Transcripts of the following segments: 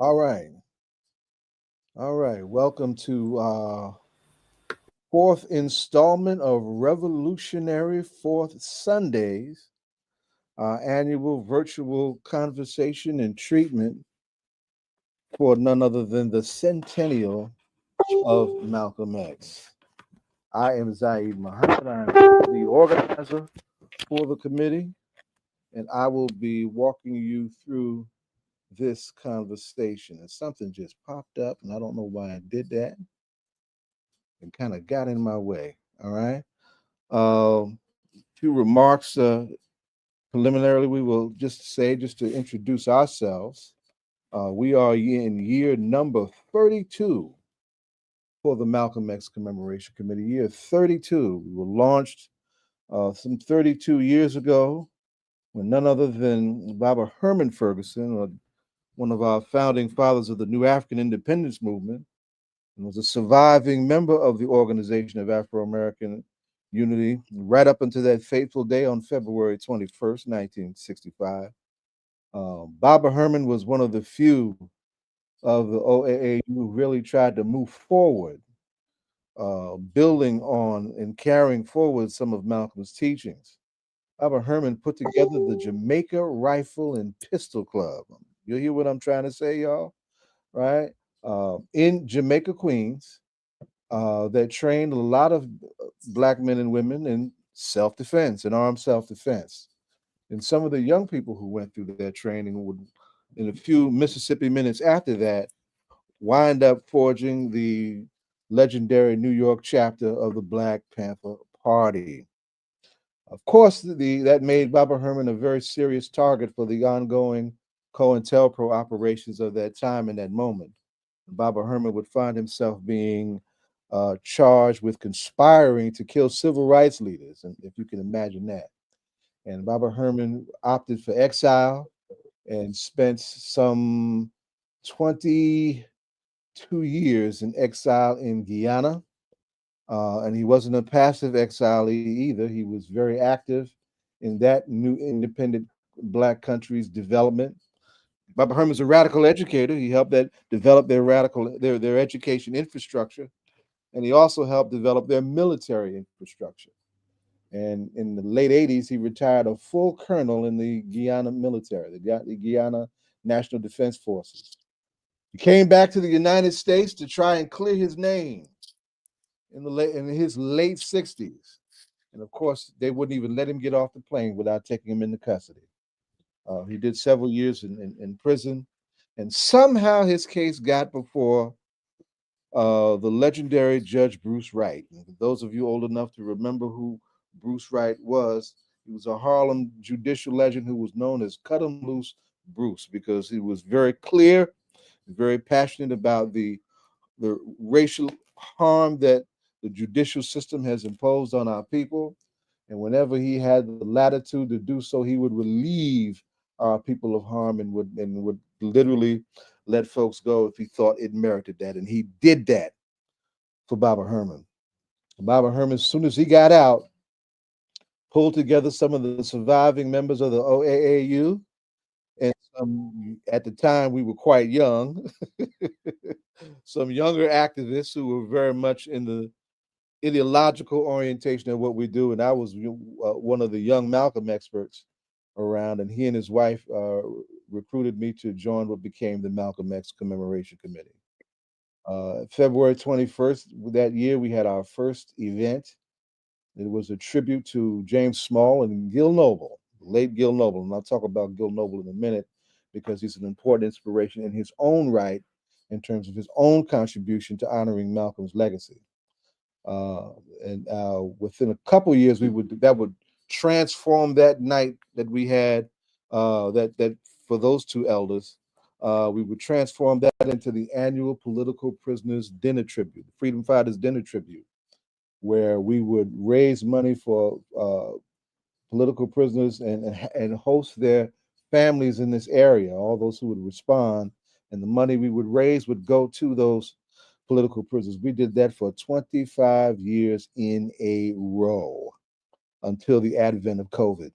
All right. All right. Welcome to fourth installment of Revolutionary Fourth Sundays, annual virtual conversation and treatment for none other than the centennial of Malcolm X. I am Zaid Muhammad. I'm the organizer for the committee, and I will be walking you through this conversation. And something just popped up, and I don't know why I did that. And kind of got in my way. All right. Few remarks preliminarily. We will just say, just to introduce ourselves, we are in year number 32 for the Malcolm X Commemoration Committee. Year 32. We were launched some 32 years ago when none other than Baba Herman Ferguson, one of our founding fathers of the New African Independence Movement, and was a surviving member of the Organization of Afro-American Unity right up until that fateful day on February 21st, 1965. Baba Herman was one of the few of the OAA who really tried to move forward, building on and carrying forward some of Malcolm's teachings. Baba Herman put together the Jamaica Rifle and Pistol Club. You hear what I'm trying to say, y'all? Right? In Jamaica, Queens, that trained a lot of black men and women in self defense and armed self defense. And some of the young people who went through that training would, in a few Mississippi minutes after that, wind up forging the legendary New York chapter of the Black Panther Party. Of course, that made Baba Herman a very serious target for the ongoing COINTELPRO operations of that time and that moment. Baba Herman would find himself being charged with conspiring to kill civil rights leaders, and if you can imagine that. And Baba Herman opted for exile and spent some 22 years in exile in Guyana. And he wasn't a passive exilee either. He was very active in that new independent black country's development. Baba Herman's a radical educator. He helped that develop their education infrastructure, and he also helped develop their military infrastructure. And in the late 80s, he retired a full colonel in the Guyana military, the Guyana National Defense Forces. He came back to the United States to try and clear his name in his late 60s. And of course, they wouldn't even let him get off the plane without taking him into custody. He did several years in prison, and somehow his case got before the legendary Judge Bruce Wright. And for those of you old enough to remember who Bruce Wright was, he was a Harlem judicial legend who was known as Cut 'em Loose Bruce because he was very clear, very passionate about the racial harm that the judicial system has imposed on our people. And whenever he had the latitude to do so, he would relieve our people of harm and would literally let folks go if he thought it merited that. And he did that for Baba Herman. Baba Herman, as soon as he got out, pulled together some of the surviving members of the OAAU. And at the time, we were quite young. Some younger activists who were very much in the ideological orientation of what we do. And I was one of the young Malcolm experts around, and he and his wife recruited me to join what became the Malcolm X Commemoration Committee. February 21st that year, we had our first event. It was a tribute to James Small and Gil Noble, late Gil Noble. And I'll talk about Gil Noble in a minute because he's an important inspiration in his own right in terms of his own contribution to honoring Malcolm's legacy. Uh, and within a couple years, that would transform that night that we had that for those two elders. We would transform that into the annual political prisoners dinner tribute, the Freedom Fighters dinner tribute, where we would raise money for political prisoners and host their families in this area, all those who would respond, and the money we would raise would go to those political prisoners. We did that for 25 years in a row until the advent of COVID.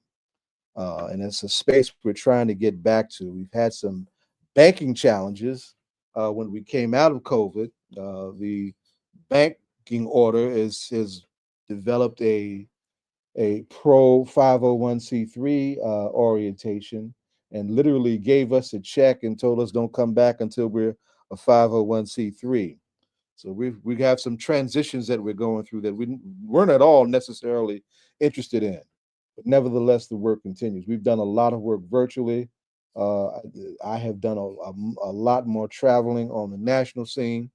And it's a space we're trying to get back to. We've had some banking challenges when we came out of COVID, the banking order has developed a pro 501c3 orientation, and literally gave us a check and told us don't come back until we're a 501c3. So we have some transitions that we're going through that we weren't at all necessarily interested in, but nevertheless the work continues. We've done a lot of work virtually. Uh, I have done a lot more traveling on the national scene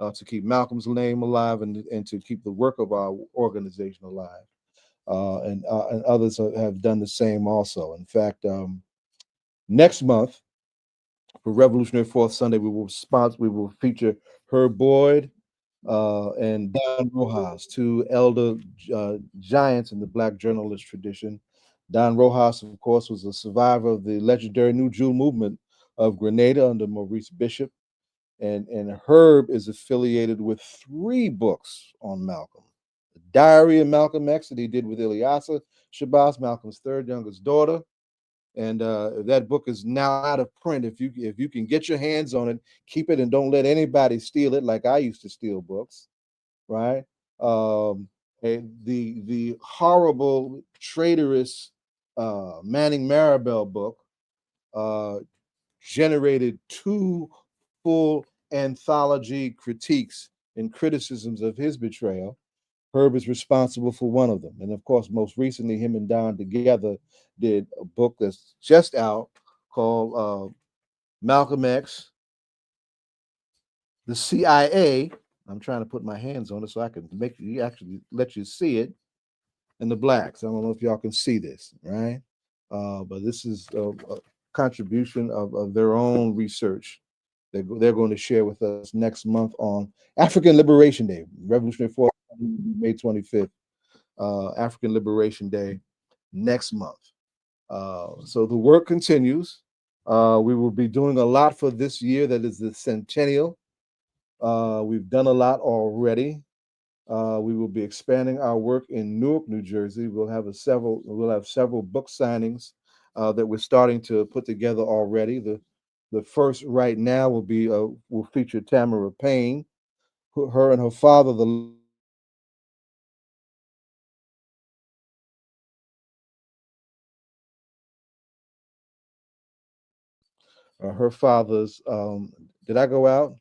to keep Malcolm's name alive and to keep the work of our organization alive. And others have done the same also. In fact, next month for Revolutionary Fourth Sunday, we will feature Herb Boyd and Don Rojas, two elder giants in the Black journalist tradition. Don Rojas, of course, was a survivor of the legendary New Jewel movement of Grenada under Maurice Bishop. And Herb is affiliated with three books on Malcolm. The Diary of Malcolm X that he did with Ilyasa Shabazz, Malcolm's third youngest daughter. And that book is now out of print. If you can get your hands on it, keep it and don't let anybody steal it like I used to steal books, right? The horrible, traitorous Manning Marabell book uh, generated two full anthology critiques and criticisms of his betrayal. Herb is responsible for one of them. And of course, most recently, him and Don together did a book that's just out called Malcolm X, the CIA. I'm trying to put my hands on it so I can make you actually let you see it. And the blacks. I don't know if y'all can see this, right? But this is a contribution of their own research that they're going to share with us next month on African Liberation Day, Revolutionary Fourth, May 25th, African Liberation Day next month. So the work continues. We will be doing a lot for this year that is the centennial. We've done a lot already. We will be expanding our work in Newark, New Jersey. We'll have several book signings that we're starting to put together already. The first right now will feature Tamara Payne, her and her father, her father's. Did I go out?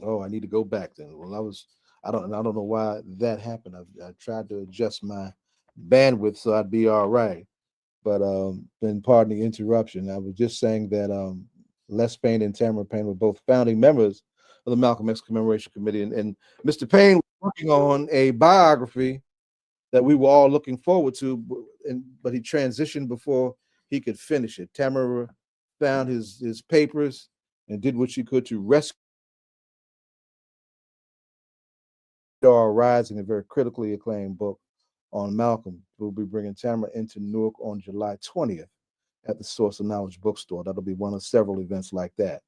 Oh, I need to go back then. Well, I don't know why that happened. I tried to adjust my bandwidth so I'd be all right. But then pardon the interruption. I was just saying that Les Payne and Tamara Payne were both founding members of the Malcolm X Commemoration Committee. And Mr. Payne was working on a biography that we were all looking forward to, but he transitioned before he could finish it. Tamara found his papers and did what she could to rescue our Rising, a very critically acclaimed book on Malcolm. We'll be bringing Tamara into Newark on July 20th at the Source of Knowledge bookstore. That'll be one of several events like that.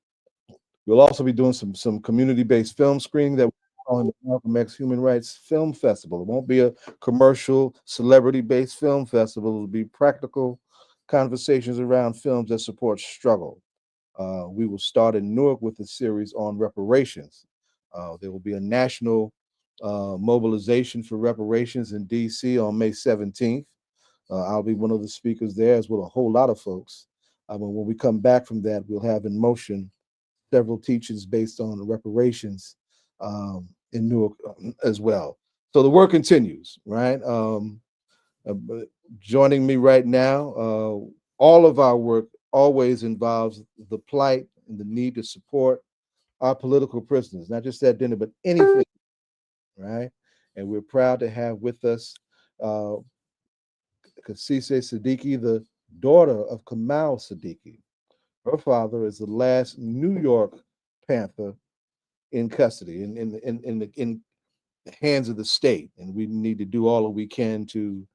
We'll also be doing some community-based film screening that we're calling the Malcolm X Human Rights Film Festival. It won't be a commercial, celebrity-based film festival. It'll be practical conversations around films that support struggle. We will start in Newark with a series on reparations. There will be a national mobilization for reparations in DC on May 17th. I'll be one of the speakers there, as will a whole lot of folks. When we come back from that, we'll have in motion several teachings based on reparations in Newark as well. So the work continues, right? Joining me right now, all of our work always involves the plight and the need to support our political prisoners, not just at dinner, but anything, right? And we're proud to have with us Kasise Siddiqui, the daughter of Kamau Siddiqui. Her father is the last New York Panther in custody, in the hands of the state, and we need to do all that we can to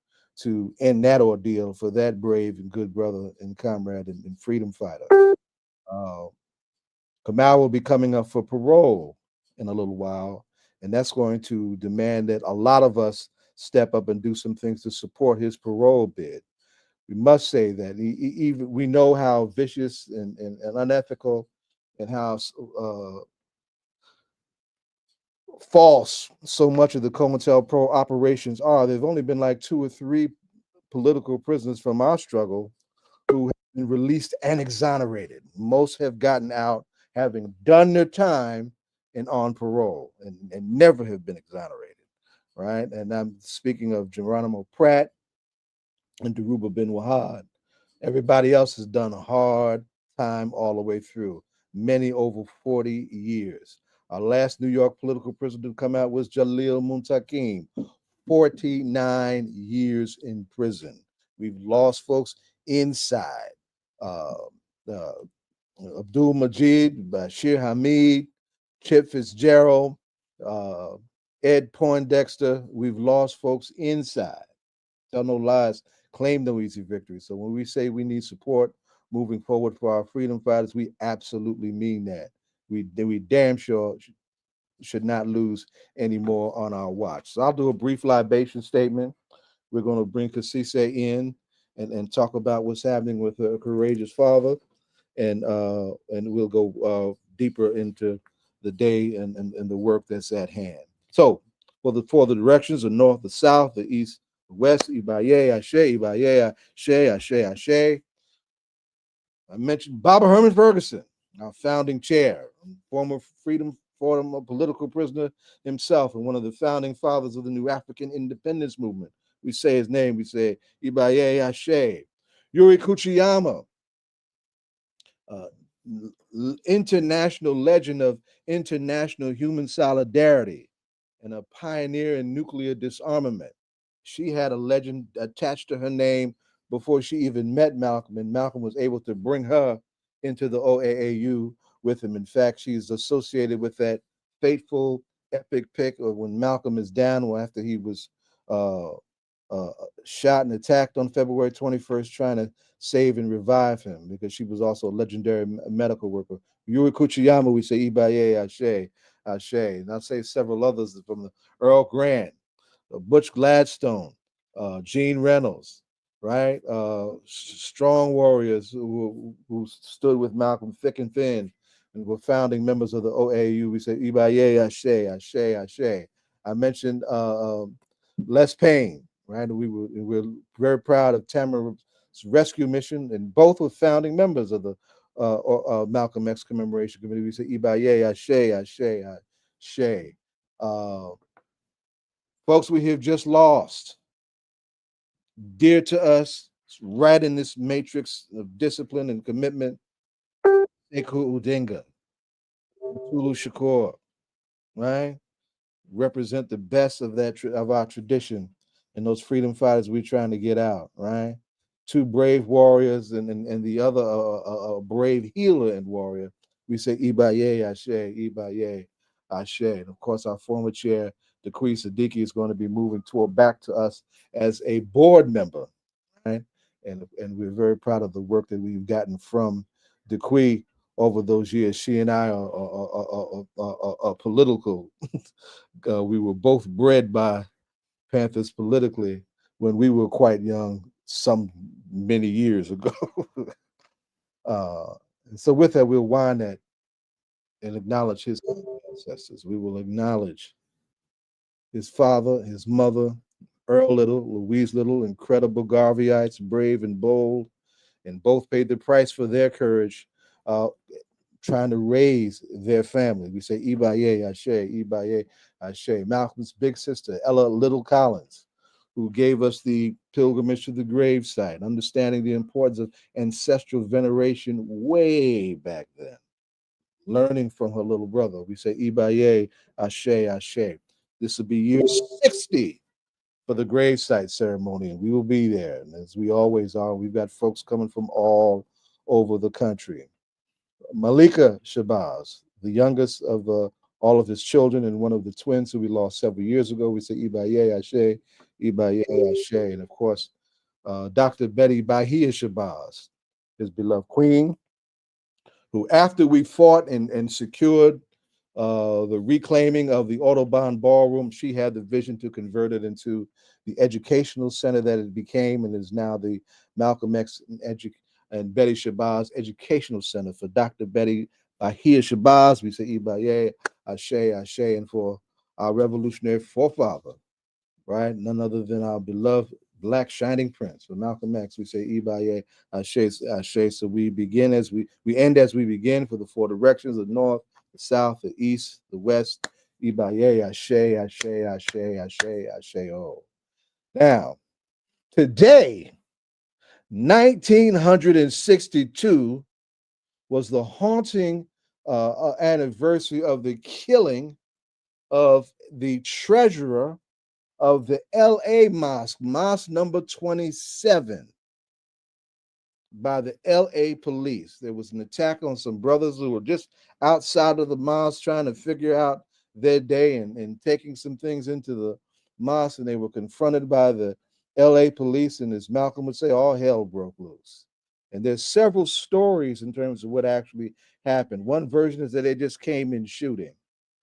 end that ordeal for that brave and good brother and comrade and freedom fighter. Kamau will be coming up for parole in a little while, and that's going to demand that a lot of us step up and do some things to support his parole bid. We must say that even we know how vicious and unethical and how false so much of the COINTELPRO operations are. There've only been like 2 or 3 political prisoners from our struggle who have been released and exonerated. Most have gotten out having done their time and on parole and never have been exonerated, right? And I'm speaking of Geronimo Pratt and Deruba Ben Wahad. Everybody else has done a hard time all the way through, many over 40 years. Our last New York political prisoner to come out was Jalil Muntakim, 49 years in prison. We've lost folks inside. Uh, uh, Abdul Majid, Bashir Hamid, Chip Fitzgerald, uh, Ed Poindexter. We've lost folks inside. Tell no lies, claim no easy victory. So when we say we need support moving forward for our freedom fighters, we absolutely mean that. We damn sure should not lose any more on our watch. So I'll do a brief libation statement. We're going to bring Kasise in and talk about what's happening with her courageous father, and we'll go deeper into the day and the work that's at hand. So for the directions, the north, the south, the east, the west, Ibaye, Ashe, Ibaye, Ashe, Ashe, Ashe. I mentioned Baba Herman Ferguson, our founding chair, former Freedom Forum political prisoner himself, and one of the founding fathers of the new African independence movement. We say his name, we say Ibaye Ashe. Yuri Kuchiyama, uh, international legend of international human solidarity and a pioneer in nuclear disarmament. She had a legend attached to her name before she even met Malcolm, and Malcolm was able to bring her into the OAAU with him. In fact, she's associated with that fateful epic pick of when Malcolm is down, or after he was uh, uh, shot and attacked on February 21st, trying to save and revive him, because she was also a legendary medical worker. Yuri Kuchiyama, we say Ibaye Ashe, Ashe. And I'll say several others from the Earl Grant, Butch Gladstone, Gene Reynolds, right? Strong warriors who stood with Malcolm thick and thin and were founding members of the OAU. We say Ibaye Ashe, Ashe, Ashe. I mentioned Les Payne, right? We're very proud of Tamara's rescue mission, and both were founding members of the Malcolm X Commemoration Committee. We say Ibaye Ashe, Ashe, Ashe. Uh, Folks we have just lost, dear to us, right in this matrix of discipline and commitment, Sekou Udenga, Tulu Shakur, right? Represent the best of of our tradition and those freedom fighters we're trying to get out, right? Two brave warriors and the other a brave healer and warrior. We say Ibaye Ashe, Ibaye Ashe. And of course, our former chair, Decree Siddiqui, is going to be moving back to us as a board member, right? And we're very proud of the work that we've gotten from Decree over those years. She and I are political. We were both bred by Panthers politically when we were quite young, some many years ago. uh, so with that, we'll wind that and acknowledge his ancestors. We will acknowledge his father, his mother, Earl Little, Louise Little, incredible Garveyites, brave and bold, and both paid the price for their courage, trying to raise their family. We say Ibaye Ashe, Ibaye Ashe. Malcolm's big sister, Ella Little Collins, who gave us the pilgrimage to the gravesite, understanding the importance of ancestral veneration way back then, learning from her little brother. We say Ibaye Ashe, Ashe. This will be year 60 for the gravesite ceremony, and we will be there. And as we always are, we've got folks coming from all over the country. Malika Shabazz, the youngest of all of his children and one of the twins who we lost several years ago. We say Ibaye Ashe, Ibaye Ashe. And of course, Dr. Betty Bahia Shabazz, his beloved queen, who after we fought and secured the reclaiming of the Audubon Ballroom, she had the vision to convert it into the educational center that it became, and is now the Malcolm X and Betty Shabazz Educational Center for Dr. Betty Ahia Shabazz, we say Ibaye, Ashe, Ashe, and for our revolutionary forefather, right? None other than our beloved Black Shining Prince. For Malcolm X, we say Ibaye, Ashe, Ashe. So we begin as we end as we begin for the four directions: the north, the south, the east, the west. Ibaye, Ashe, Ashe, Ashe, Ashe, Ashe. Oh, now today, 1962 was the haunting anniversary of the killing of the treasurer of the LA mosque, mosque number 27, by the LA police. There was an attack on some brothers who were just outside of the mosque trying to figure out their day and taking some things into the mosque, and they were confronted by the LA police. And as Malcolm would say, all hell broke loose. And there's several stories in terms of what actually happened. One version is that they just came in shooting.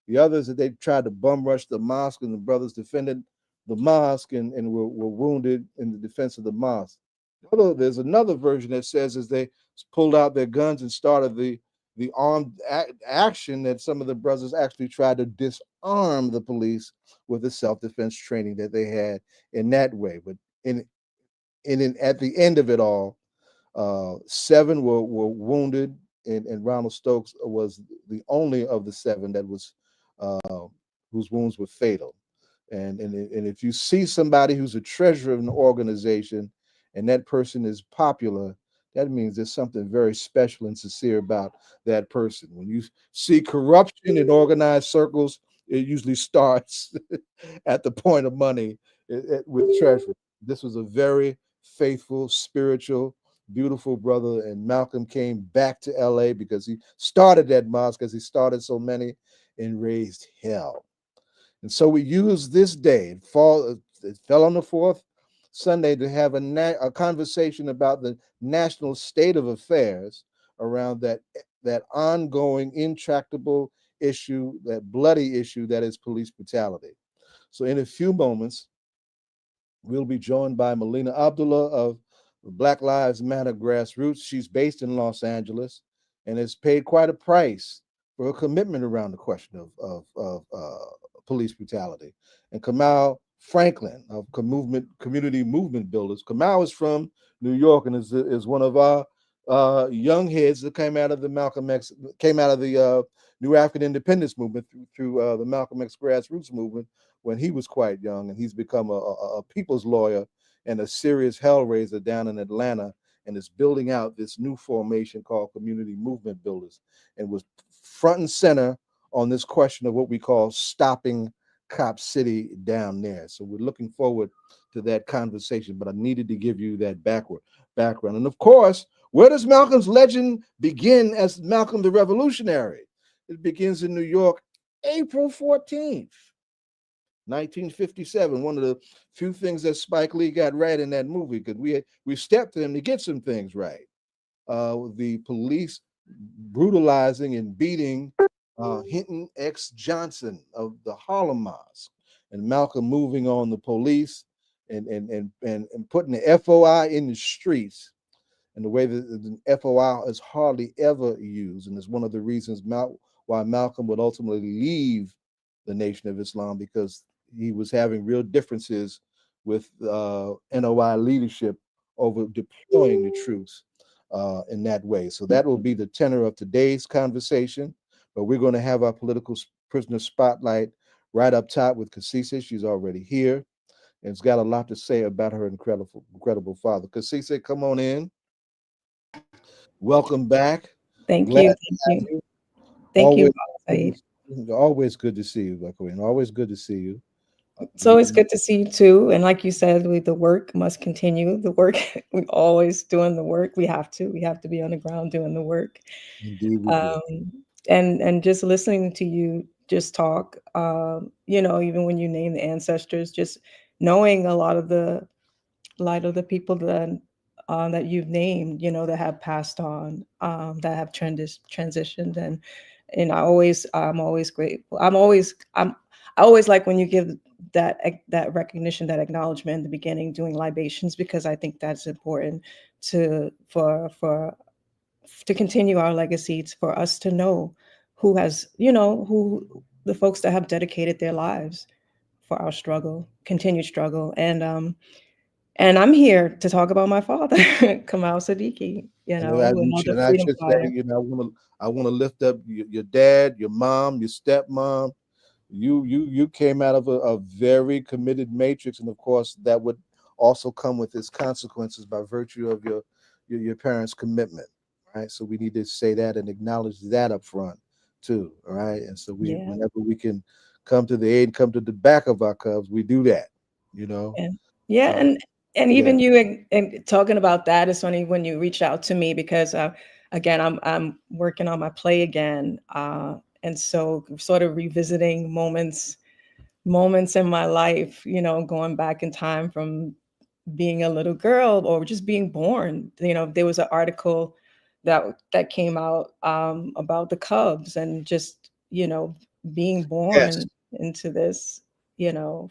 The other is that they tried to bum rush the mosque, and the brothers defended the mosque and were wounded in the defense of the mosque. There's another version that says as they pulled out their guns and started the armed action, that some of the brothers actually tried to disarm the police with the self-defense training that they had in that way. But at the end of it all, seven were wounded, and Ronald Stokes was the only of the seven that was whose wounds were fatal. And if you see somebody who's a treasurer of an organization and that person is popular, that means there's something very special and sincere about that person. When you see corruption in organized circles, it usually starts at the point of money with treasurer. This was a very faithful, spiritual, beautiful brother, and Malcolm came back to LA because he started that mosque, because he started so many and raised hell. And so we use this day, it fell on the fourth Sunday, to have a conversation about the national state of affairs around that ongoing, intractable issue, that bloody issue that is police brutality. So in a few moments, we'll be joined by Melina Abdullah of Black Lives Matter Grassroots. She's based in Los Angeles and has paid quite a price for her commitment around the question of police brutality. And Kamau Franklin of Community Movement Builders. Kamau is from New York and is one of our young heads that came out of the New African Independence movement through the Malcolm X Grassroots movement when he was quite young, and he's become a people's lawyer and a serious hellraiser down in Atlanta, and is building out this new formation called Community Movement Builders, and was front and center on this question of what we call stopping Cop City down there. So we're looking forward to that conversation, but I needed to give you that background. And of course, where does Malcolm's legend begin as Malcolm the Revolutionary? It begins in New York, April 14th. 1957, one of the few things that Spike Lee got right in that movie, because we stepped to him to get some things right. The police brutalizing and beating Hinton X. Johnson of the Harlem Mosque, and Malcolm moving on the police and putting the FOI in the streets in the way that the FOI is hardly ever used, and it's one of the reasons why Malcolm would ultimately leave the Nation of Islam, because he was having real differences with NOI leadership over deploying the troops in that way. So that will be the tenor of today's conversation. But we're going to have our political prisoner spotlight right up top with Kasise. She's already here and has got a lot to say about her incredible father. Kasise, come on in. Welcome back. Thank Glad you. to have you. Thank you, Always, Saeed. always good to see you, Queen. Always good to see you. So it's good to see you too. And like you said, the work must continue. The work, we always doing the work. We have to. We have to be on the ground doing the work. Indeed, we do. Um, and just listening to you just talk, even when you name the ancestors, just knowing a lot of the people that you've named, that have passed on, that have transitioned, and I'm always grateful. I always like when you give that recognition, that acknowledgement in the beginning, doing libations, because I think that's important to for to continue our legacy. It's for us to know who has, who the folks that have dedicated their lives for our struggle, continued struggle. And I'm here to talk about my father, Kamau Siddiqui, And I, another and I freedom should say, fighter. I want to lift up your dad, your mom, your stepmom. You came out of a very committed matrix, and of course, that would also come with its consequences by virtue of your parents' commitment, right? So we need to say that and acknowledge that up front too, all right? And so Yeah. whenever we can come to the aid, come to the back of our cubs, we do that, you know. And yeah, Uh, and yeah, even you and talking about that, it's funny when you reached out to me because again I'm working on my play again, and so sort of revisiting moments in my life, going back in time from being a little girl or just being born. There was an article that came out about the Cubs and just being yes, born into this.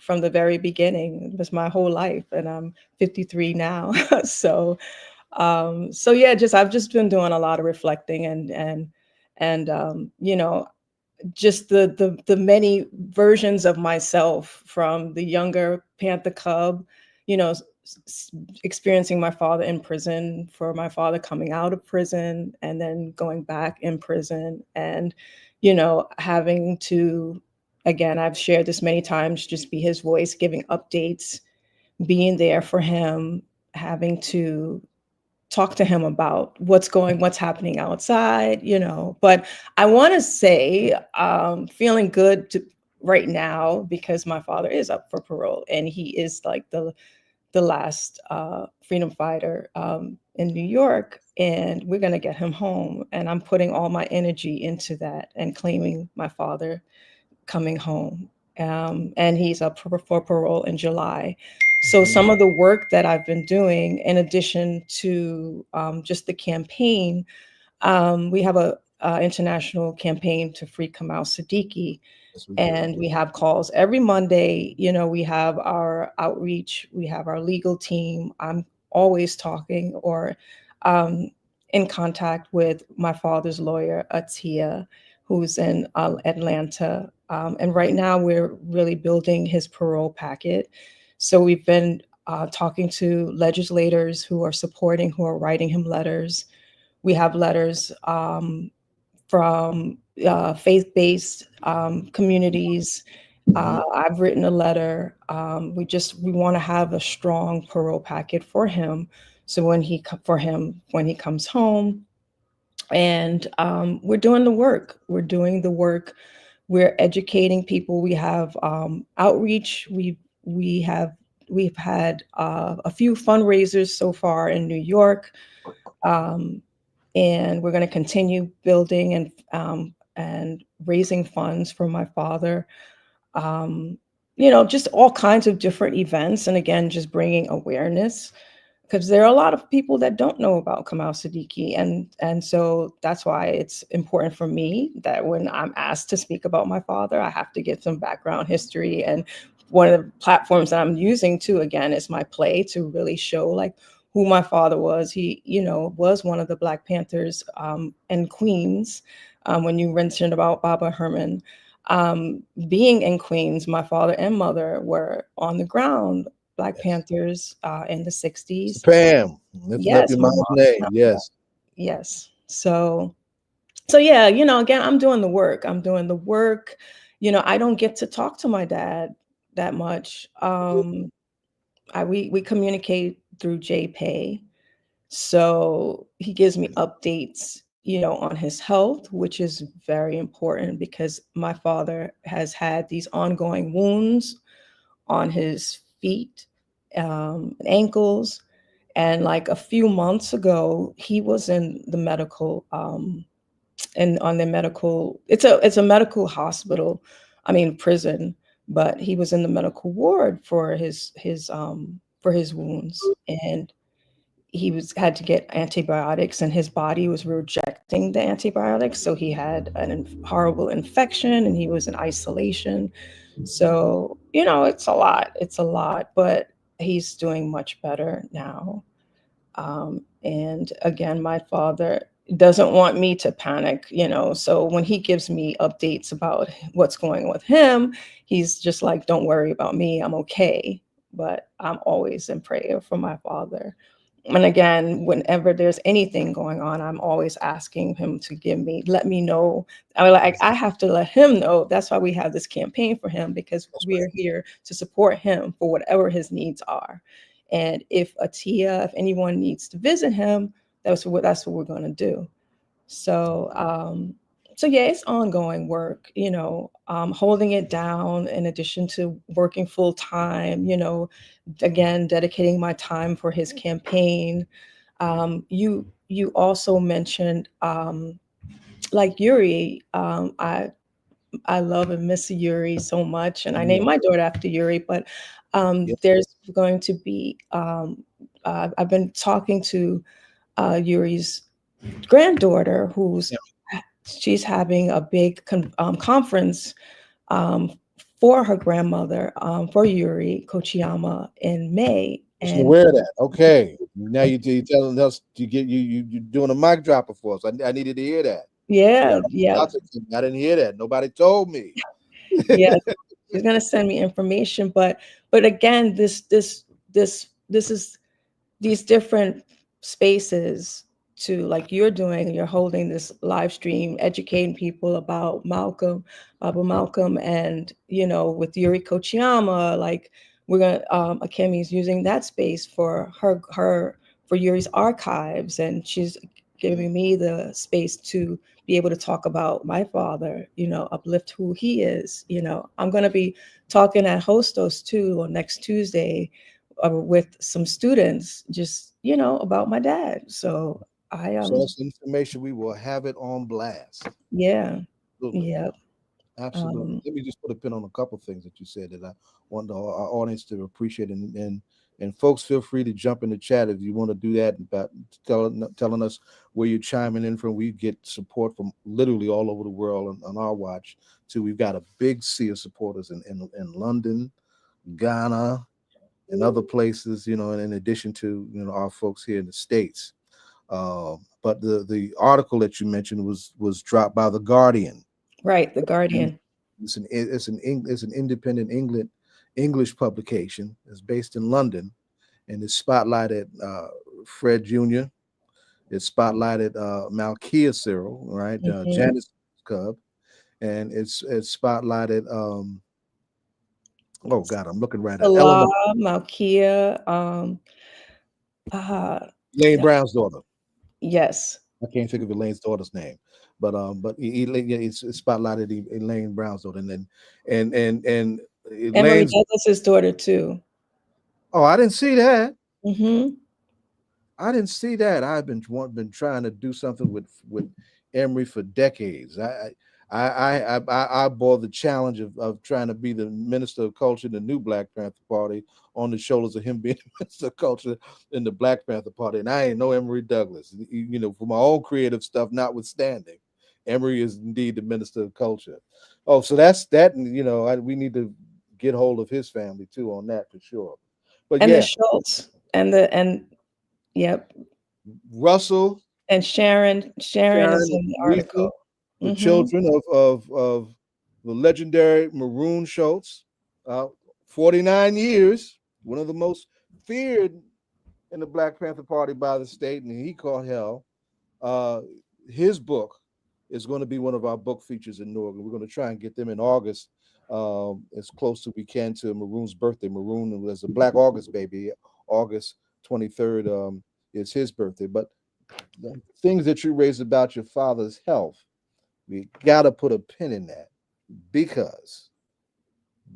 From the very beginning, it was my whole life, and I'm 53 now. So yeah, just I've just been doing a lot of reflecting and just the many versions of myself from the younger Panther Cub, you know, experiencing my father in prison, for my father coming out of prison and then going back in prison, and having to, again, I've shared this many times, just be his voice, giving updates, being there for him, having to talk to him about what's happening outside, but I want to say, feeling good right now because my father is up for parole and he is like the last freedom fighter in New York, and we're going to get him home, and I'm putting all my energy into that and claiming my father coming home. And he's up for parole in July. So mhm, some of the work that I've been doing, in addition to just the campaign, we have a international campaign to free Kamau Siddiqui, yes, we do. and we have calls every Monday. We have our outreach, we have our legal team. I'm always talking or um, in contact with my father's lawyer, Atia, who's in Atlanta. And right now we're really building his parole packet. So we've been talking to legislators who are supporting, who are writing him letters. We have letters from faith-based communities. Hmm. I've written a letter. We want to have a strong parole packet for him, so when he comes home, and we're doing the work. We're doing the work. We're educating people. We have outreach. We have we've had a few fundraisers so far in New York. Um, and we're going to continue building and raising funds for my father. Um, just all kinds of different events, and again, just bringing awareness, because there are a lot of people that don't know about Kamau Siddiqui, and so that's why it's important for me that when I'm asked to speak about my father, I have to get some background history. And one of the platforms that I'm using too, again, is my play to really show like who my father was. He, was one of the Black Panthers in Queens. When you mentioned about Baba Herman, being in Queens, my father and mother were on the ground Black Yes. Panthers in the So 60s. Pam, lifting up Yes, your my mom's mom. name. Yes. Yes. So yeah, again, I'm doing the work. I'm doing the work. I don't get to talk to my dad that much. We communicate through JPay. So he gives me updates, on his health, which is very important because my father has had these ongoing wounds on his feet and ankles. And like a few months ago, he was in the medical and on the medical. It's a medical hospital, I mean prison, but he was in the medical ward for his wounds, and he was had to get antibiotics, and his body was rejecting the antibiotics, so he had horrible infection and he was in isolation. So it's a lot, but he's doing much better now. And again, my father, doesn't want me to panic, you know. So when he gives me updates about what's going on with him, he's just like, don't worry about me, I'm okay. But I'm always in prayer for my father. And again, whenever there's anything going on, I'm always asking him to let me know. I have to let him know. That's why we have this campaign for him, because That's we are here to support him for whatever his needs are. And if Atia, if anyone needs to visit him, that's what we're going to do. So, so yeah, it's ongoing work, you know, holding it down in addition to working full time, you know, again, dedicating my time for his campaign. You also mentioned like Yuri. I love and miss Yuri so much, and I named yeah. my daughter after Yuri. But Yeah. there's going to be I've been talking to Yuri's granddaughter, who's Yeah. she's having a big conference um, for her grandmother, for Yuri Kochiyama in May. Wasn't And aware of that. Okay. Now you telling us you get you doing a mic dropper for us. I needed to hear that. Yeah, yeah, yeah, I didn't hear that. Nobody told me. yeah, she's gonna send me information. But again, this is these different spaces to, like you're doing, you're holding this live stream, educating people about Malcolm, Baba Malcolm, and you know, with Yuri Kochiyama, like we're gonna Akemi's using that space for her for Yuri's archives, and she's giving me the space to be able to talk about my father, you know, uplift who he is. You know, I'm gonna be talking at Hostos too on next Tuesday with some students, just you know, about my dad. So I So that's information we will have it on blast. yeah, Absolutely. yeah, Absolutely. um, Let me just put a pin on a couple things that you said that I want our audience to appreciate, and folks, feel free to jump in the chat if you want to do that. About telling us where you're chiming in from. We get support from literally all over the world on our watch too. We've got a big sea of supporters in London, Ghana, and other places. You know, and in addition to our folks here in the states. But the article that you mentioned was dropped by the Guardian. right, the Guardian. It's an independent English publication. It's based in London, and it's spotlighted Fred Jr. It's spotlighted Malkia Cyril, right? Hmm. Janice Cub, and it's spotlighted. Oh God, I'm looking right at Salah, Eleanor Malkia, uh, Lane Brown's daughter. yes, I can't think of Elaine's daughter's name, but yeah, it's spotlighted Elaine Brown's daughter, and then and Emory Elaine's. Douglas's daughter too. Oh, I didn't see that. Hmm. I didn't see that. I've been trying to do something with Emory for decades. I bore the challenge of trying to be the minister of culture in the new Black Panther Party on the shoulders of him being the minister of culture in the Black Panther Party, and I ain't no Emory Douglas. For my own creative stuff notwithstanding, Emory is indeed the minister of culture. Oh, so that's that. And we need to get hold of his family too on that for sure. But And the yeah, Schultz and yep, Russell, and Sharon is Sharon, in the and article. Aretha, the Hmm. children of the legendary Maroon Schultz, uh, 49 years, one of the most feared in the Black Panther Party by the state, and he caught hell. Uh, his book is going to be one of our book features in Newark. We're going to try and get them in August, as close as we can to Maroon's birthday. Maroon was a Black August baby. August 23rd is his birthday. But the things that you raised about your father's health, we got to put a pin in that, because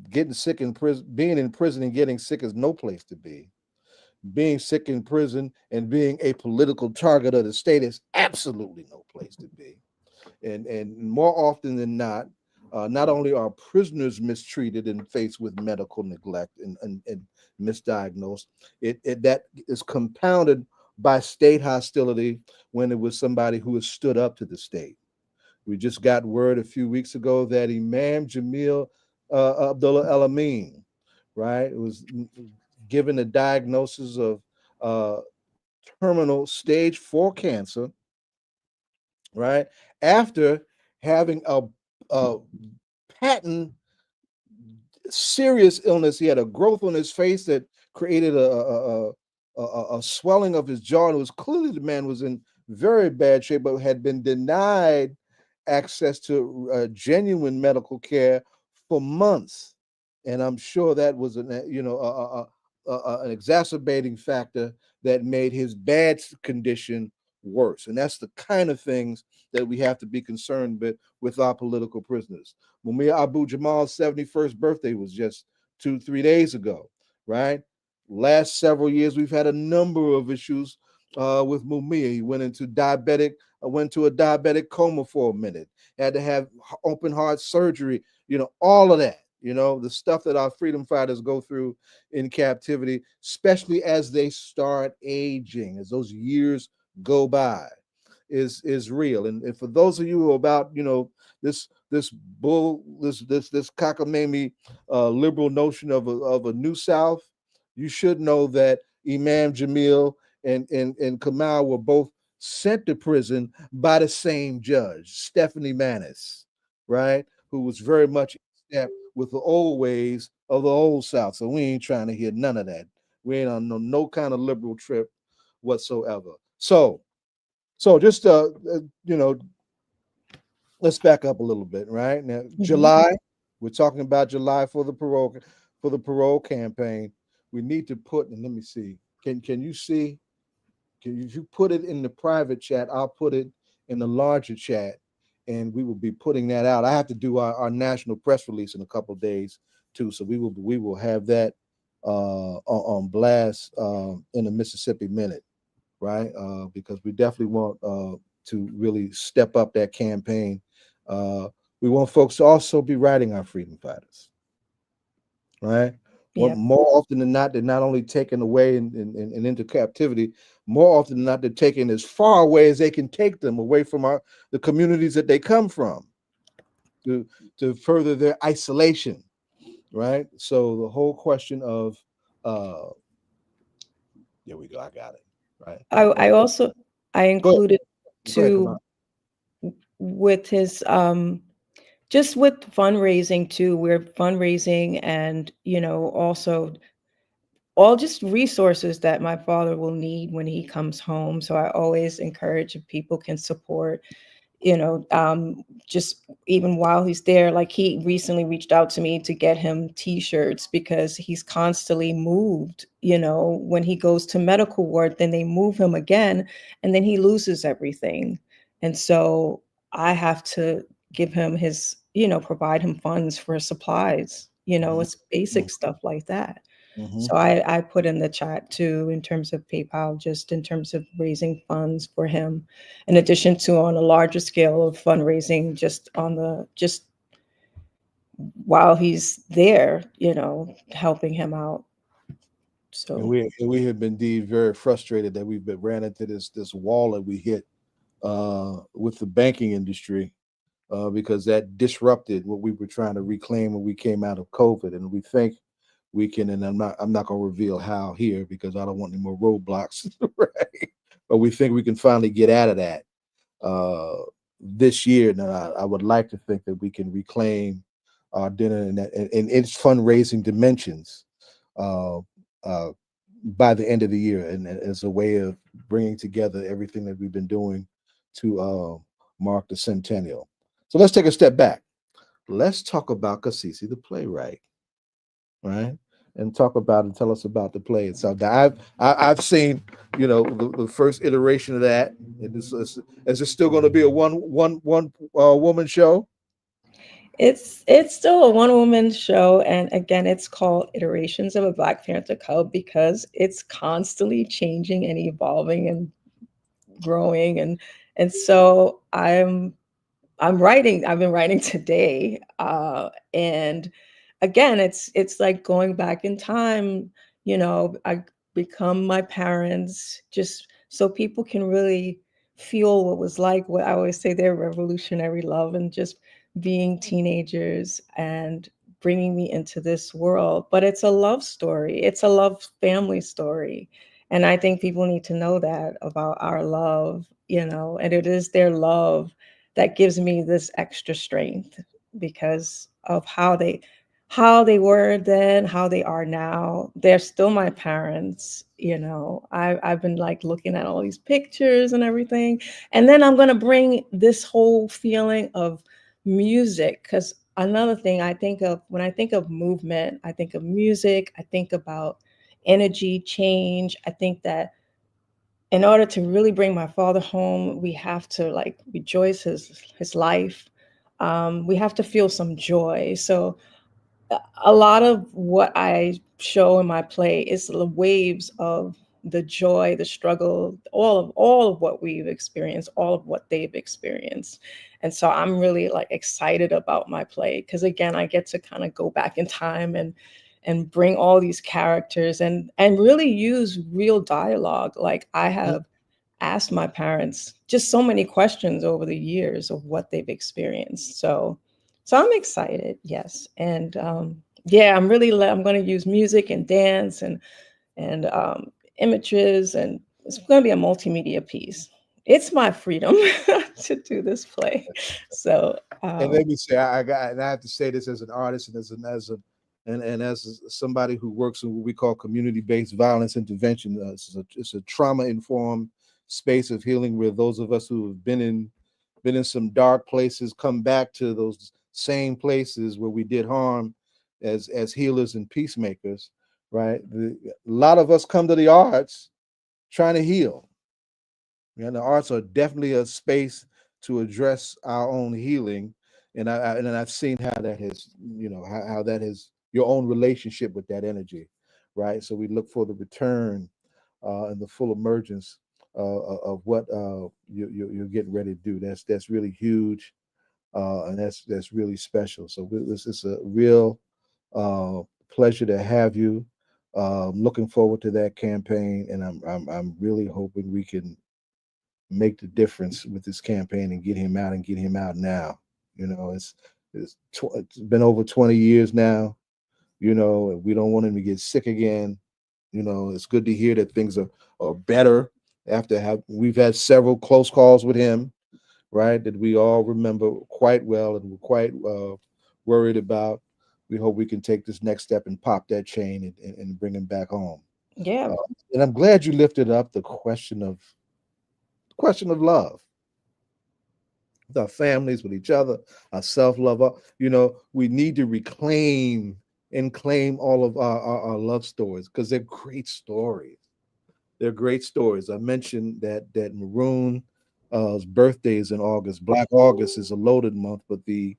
getting sick in prison, being in prison and getting sick is no place to be. Being sick in prison and being a political target of the state is absolutely no place to be. And more often than not only are prisoners mistreated and faced with medical neglect and misdiagnosed, that is compounded by state hostility when it was somebody who has stood up to the state. We just got word a few weeks ago that Imam Jamil Abdullah El Amin, right, was given a diagnosis of uh, terminal stage 4 cancer right? After having a patent serious illness. He had a growth on his face that created a swelling of his jaw. And it was clearly the man was in very bad shape, but had been denied access to genuine medical care for months. And I'm sure that was an exacerbating factor that made his bad condition worse. And that's the kind of things that we have to be concerned with our political prisoners. Mumia Abu Jamal's 71st birthday was just 2, 3 days ago, right? Last several years, we've had a number of issues with Mumia. He went to a diabetic coma for a minute, had to have open heart surgery, all of that, the stuff that our freedom fighters go through in captivity, especially as they start aging, as those years go by, is real. And for those of you who are about, this cockamamie liberal notion of a new South, you should know that Imam Jamil and Kamau were both sent to prison by the same judge, Stephanie Manis, right? Who was very much in step with the old ways of the old South. So we ain't trying to hear none of that. We ain't on no kind of liberal trip whatsoever. So just let's back up a little bit, right? Now, July, we're talking about July for the parole campaign. We need to put, and let me see. Can you see? If you put it in the private chat, I'll put it in the larger chat, and we will be putting that out. I have to do our national press release in a couple of days too, so we will have that on blast in the Mississippi Minute, right? Because we definitely want to really step up that campaign. We want folks to also be writing our freedom fighters, right? Well, Yep. more often than not, they're not only taken away and into captivity. More often than not, they're taken as far away as they can take them, away from the communities that they come from, to further their isolation, right? So the whole question of, there we go, I got it, right? I also I Go ahead, included go ahead, come on. too with his just with fundraising too. We're fundraising and also all just resources that my father will need when he comes home. So I always encourage if people can support, just even while he's there. Like he recently reached out to me to get him t-shirts because he's constantly moved. When he goes to medical ward, then they move him again and then he loses everything. And so I have to give him his, provide him funds for supplies. It's basic stuff like that. Mm-hmm. So I put in the chat too, in terms of PayPal, just in terms of raising funds for him, in addition to on a larger scale of fundraising, just while he's there, helping him out. And So we have been indeed very frustrated that we've been ran into this wall that we hit with the banking industry, because that disrupted what we were trying to reclaim when we came out of COVID. And we think we can, and I'm not going to reveal how here because I don't want any more roadblocks, right? But we think we can finally get out of that this year. And I would like to think that we can reclaim our dinner in its fundraising dimensions uh, uh, by the end of the year, and as a way of bringing together everything that we've been doing to mark the centennial. So let's take a step back. Let's talk about Kasisi the playwright, right? And talk about and tell us about the play itself. Now, I've seen, the first iteration of that. Is it still going to be a one woman show? it's still a one woman show, and again, it's called Iterations of a Black Panther Cub because it's constantly changing and evolving and growing, and so I'm writing. I've been writing today, and again, it's like going back in time. I become my parents, just so people can really feel what was like. What I always say, their revolutionary love, and just being teenagers and bringing me into this world. But it's a love story. It's a love family story, and I think people need to know that about our love and it is their love that gives me this extra strength because of how they were then, how they are now. They're still my parents. I've been like looking at all these pictures and everything. And then I'm going to bring this whole feeling of music, because another thing I think of when I think of movement, I think of music, I think about energy change. I think that in order to really bring my father home, we have to like rejoice his life. We have to feel some joy. So a lot of what I show in my play is the waves of the joy, the struggle, all of what we've experienced, all of what they've experienced. And so I'm really like excited about my play because again, I get to kind of go back in time and bring all these characters and really use real dialogue. Like I have asked my parents just so many questions over the years of what they've experienced. So I'm excited, yes. And yeah, I'm going to use music and dance and images, and it's going to be a multimedia piece. It's my freedom to do this play. So And let me say, and I have to say this as an artist and as somebody who works in what we call community-based violence intervention. It's a trauma-informed space of healing where those of us who have been in some dark places come back to those same places where we did harm as healers and peacemakers, right? A lot of us come to the arts trying to heal. And the arts are definitely a space to address our own healing. And I've seen how that has, how that has your own relationship with that energy, right? So we look for the return and the full emergence of what you're getting ready to do. That's really huge, and that's really special. So this is a real pleasure to have you. Looking forward to that campaign, and I'm really hoping we can make the difference with this campaign and get him out and get him out now. It's been over 20 years now. And we don't want him to get sick again. It's good to hear that things are better after we've had several close calls with him, right? That we all remember quite well and we're quite worried about. We hope we can take this next step and pop that chain and bring him back home. yeah, And I'm glad you lifted up the question of love with our families, with each other, our self-love. We need to reclaim and claim all of our love stories because they're great stories. They're great stories. I mentioned that Maroon birthday is in August. Black August is a loaded month, but the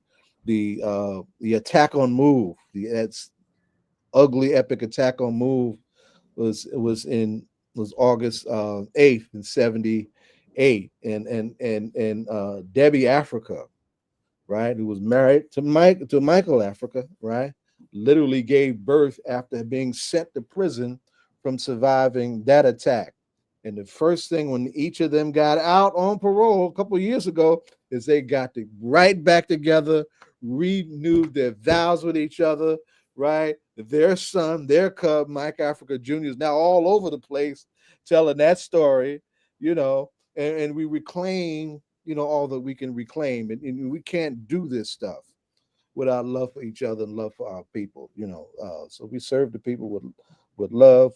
attack on Move, that's ugly epic attack on Move was August 8th in 78. And Debbie Africa, right, who was married to Michael Africa, right, literally gave birth after being sent to prison from surviving that attack. And the first thing when each of them got out on parole a couple of years ago is they got right back together, renewed their vows with each other, right? Their son, their cub, Mike Africa Jr., is now all over the place telling that story, and we reclaim, all that we can reclaim. And we can't do this stuff without love for each other and love for our people, so we serve the people with love,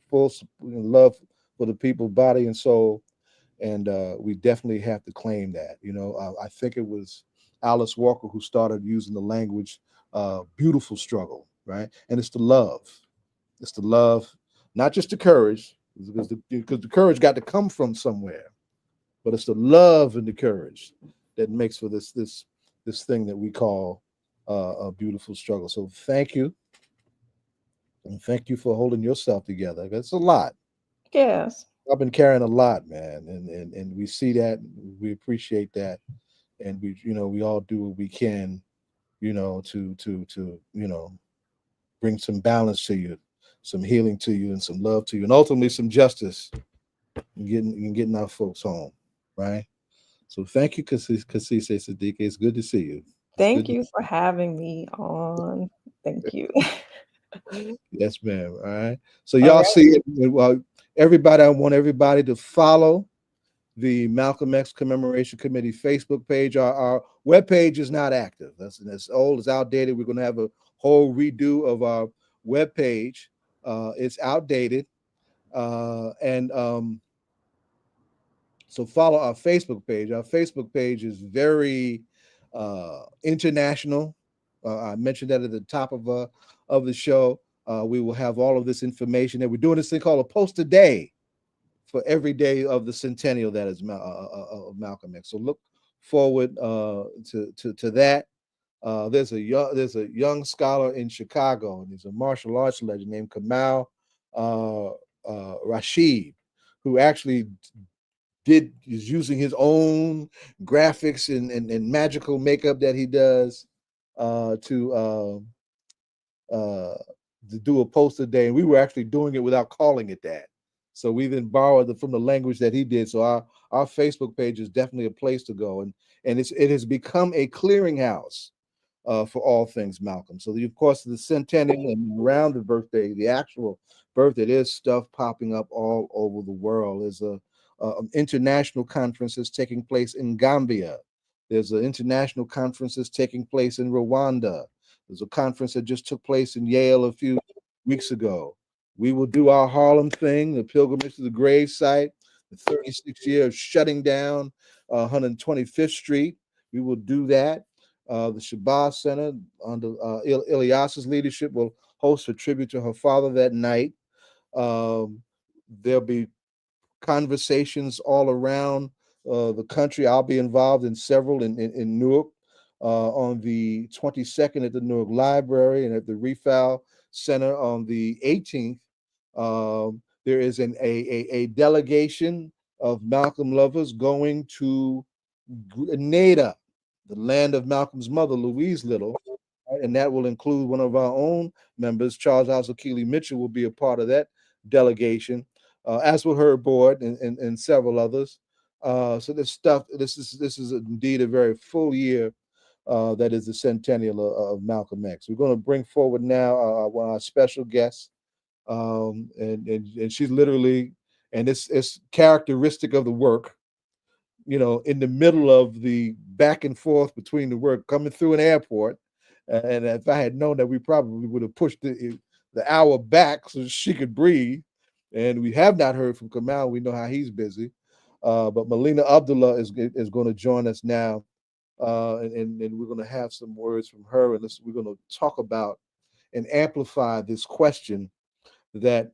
full love for the people, body and soul. And we definitely have to claim that. I think it was Alice Walker who started using the language beautiful struggle, right? And it's the love. It's the love, not just the courage, because the courage got to come from somewhere, but it's the love and the courage that makes for this thing that we call a beautiful struggle. So thank you. And thank you for holding yourself together. That's a lot. yes. I've been carrying a lot, man, and we see that, we appreciate that, and we all do what we can, to bring some balance to you, some healing to you, and some love to you, and ultimately some justice and getting our folks home, right? So thank you, Kasise Siddiqui. It's good to see you. It's Thank good. you for having me on. Thank you. Yes, ma'am. All right. So All y'all right. see it. Well, everybody, I want everybody to follow the Malcolm X Commemoration Committee Facebook page. Our webpage is not active. That's old, it's outdated. We're going to have a whole redo of our webpage. It's outdated. And So follow our Facebook page. Our Facebook page is very international. I mentioned that at the top of the show. We will have all of this information there. We're doing this thing called a post a day for every day of the centennial that is of Malcolm X. So look forward to that. There's a young scholar in Chicago, and he's a martial arts legend named Kamau Rashid, who actually is using his own graphics and magical makeup that he does to do a poster day. And we were actually doing it without calling it that. So we then borrowed from the language that he did. So our Facebook page is definitely a place to go, and it has become a clearinghouse for all things Malcolm. So of course the centennial and around the birthday, the actual birthday, there's stuff popping up all over the world. There's a international conferences taking place in Gambia. There's an international conferences taking place in Rwanda. There's a conference that just took place in Yale a few weeks ago. We will do our Harlem thing, the pilgrimage to the grave site, the 36 year of shutting down 125th Street. We will do that. The Shabazz Center under Ilyas's leadership will host a tribute to her father that night. There'll be conversations all around the country. I'll be involved in several in Newark on the 22nd at the Newark Library, and at the Refal Center on the 18th. There is a delegation of Malcolm lovers going to Grenada, the land of Malcolm's mother, Louise Little, right? And that will include one of our own members, Charles Azokili Mitchell, will be a part of that delegation, as will her board and several others. So this is indeed a very full year. That is the centennial of Malcolm X. We're going to bring forward now one of our special guests, and she's literally, and it's characteristic of the work, in the middle of the back and forth between the work, coming through an airport. And if I had known that, we probably would have pushed the hour back so she could breathe. And we have not heard from Kamau. We know how he's busy. But Melina Abdullah is going to join us now. And we're going to have some words from her. And we're going to talk about and amplify this question that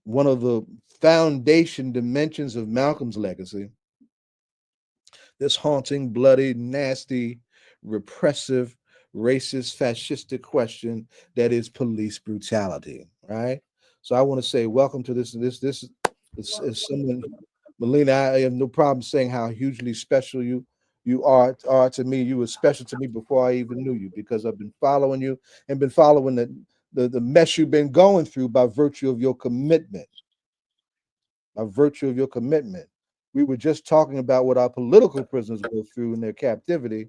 one of the foundation dimensions of Malcolm's legacy, this haunting, bloody, nasty, repressive, racist, fascistic question that is police brutality, right? So I want to say welcome to this is someone, Melina, I have no problem saying how hugely special you are to me. You were special to me before I even knew you, because I've been following you and been following the mess you've been going through by virtue of your commitment. By virtue of your commitment. We were just talking about what our political prisoners go through in their captivity,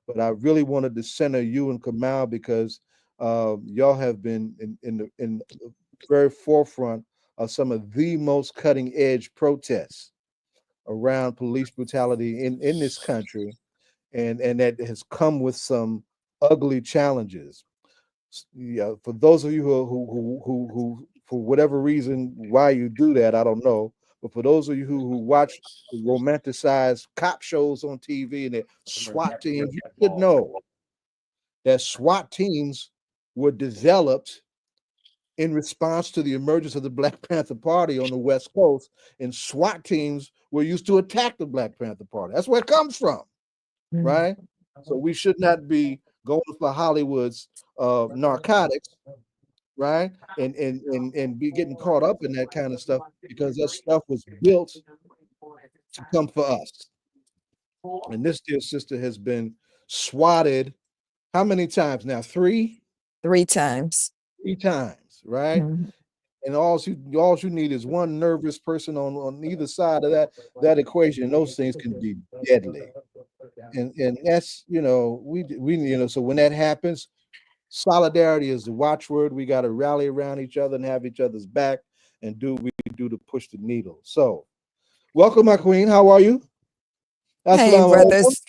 but I really wanted to center you and Kamau because y'all have been in the very forefront of some of the most cutting edge protests around police brutality in this country, and that has come with some ugly challenges. Yeah, for those of you who for whatever reason why you do that, I don't know. But for those of you who watch the romanticized cop shows on TV and the SWAT teams, you should know that SWAT teams were developed in response to the emergence of the Black Panther Party on the West Coast, and SWAT teams were used to attack the Black Panther Party. That's where it comes from, right? So we should not be going for Hollywood's narcotics, right? And be getting caught up in that kind of stuff, because that stuff was built to come for us. And this dear sister has been swatted how many times now? Three times. Right? Mhm. And all you need is one nervous person on either side of that equation, and those things can be deadly. And that's we so when that happens, solidarity is the watchword. We got to rally around each other and have each other's back and do what we do to push the needle. So Welcome, my queen. How are you? Hey, Assalamu alaikum. brothers.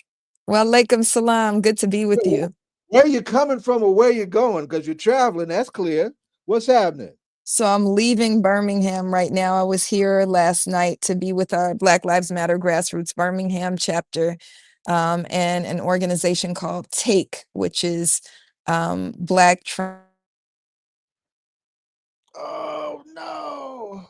Well, alaikum salam. Good to be with you. Where you coming from or where you going? Because you're traveling, that's clear. What's happening? So I'm leaving Birmingham right now. I was here last night to be with our Black Lives Matter Grassroots Birmingham chapter, and an organization called TAKE, which is Black Oh no.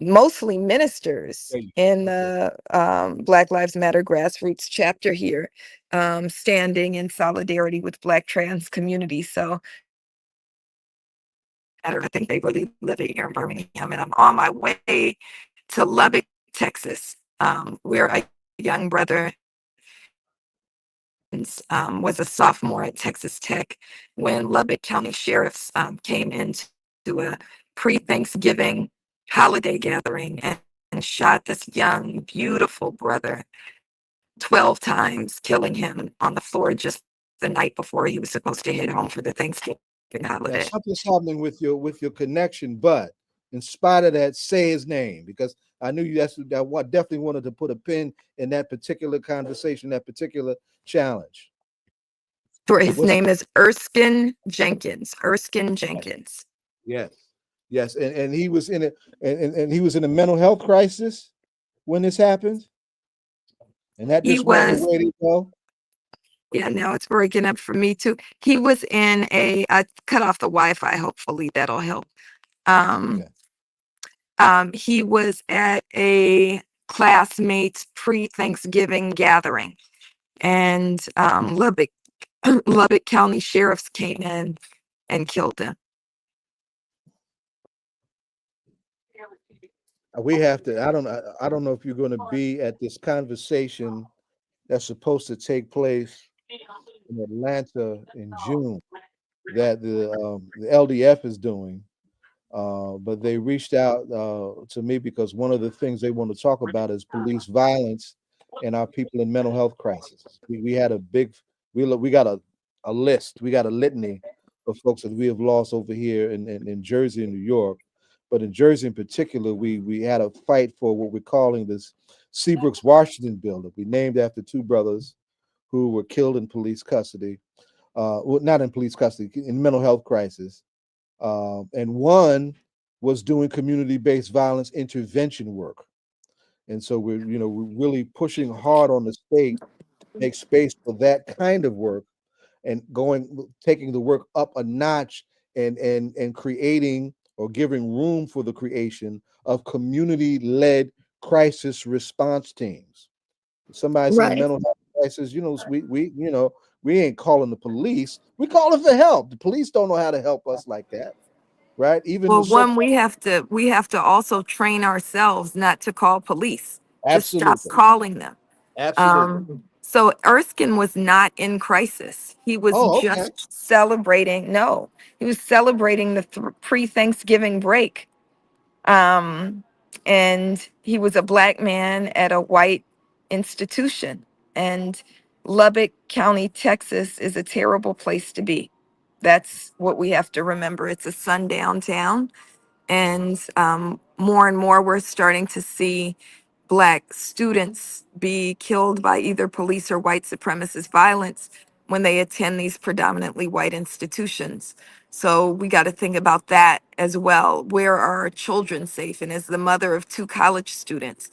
mostly ministers There you in go. Okay. the Black Lives Matter Grassroots chapter here, standing in solidarity with Black trans community. So I think they really living here in Birmingham, and I'm on my way to Lubbock, Texas, where a young brother was a sophomore at Texas Tech when Lubbock County sheriffs came into a pre-Thanksgiving holiday gathering and shot this young, beautiful brother 12 times, killing him on the floor just the night before he was supposed to head home for the Thanksgiving Now holiday. something's happening with your connection, but in spite of that, say his name because I knew you. Definitely wanted to put a pin in that particular conversation, that particular challenge. Sure, his What's name is Erskine Jenkins. Erskine Jenkins. yes, yes, and he was in it, and he was in a mental health crisis when this happened, and that He just wasn't the was, way to go. yeah, now it's breaking up for me too. He was in I cut off the Wi-Fi. Hopefully that'll help. Um, Okay, he was at a classmates pre-Thanksgiving gathering, and Lubbock County sheriffs came in and killed him. we have to. I don't know if you're going to be at this conversation that's supposed to take place in Atlanta in June that the LDF is doing. But they reached out to me because one of the things they want to talk about is police violence and our people in mental health crisis. We had a big, we got a list, we got a litany of folks that we have lost over here in Jersey and New York. But in Jersey in particular, we had a fight for what we're calling this Seabrooks Washington building. We named after two brothers who were killed in police custody, well, not in police custody, in mental health crisis, and one was doing community-based violence intervention work. And so we're really pushing hard on the state to make space for that kind of work and taking the work up a notch and creating or giving room for the creation of community-led crisis response teams. If somebody's in a Right. mental health crisis, we ain't calling the police. We calling for help. The police don't know how to help us like that, right? Even the Well, so one, we have to also train ourselves not to call police. Just stop absolutely, calling them. absolutely. So Erskine was not in crisis. He was Oh, okay. just celebrating. No, he was celebrating the pre-Thanksgiving break. Um, and he was a Black man at a white institution. And Lubbock County, Texas is a terrible place to be. That's what we have to remember. It's a sundown town, and more and more we're starting to see Black students be killed by either police or white supremacist violence when they attend these predominantly white institutions. So we got to think about that as well. Where are our children safe? And as the mother of two college students,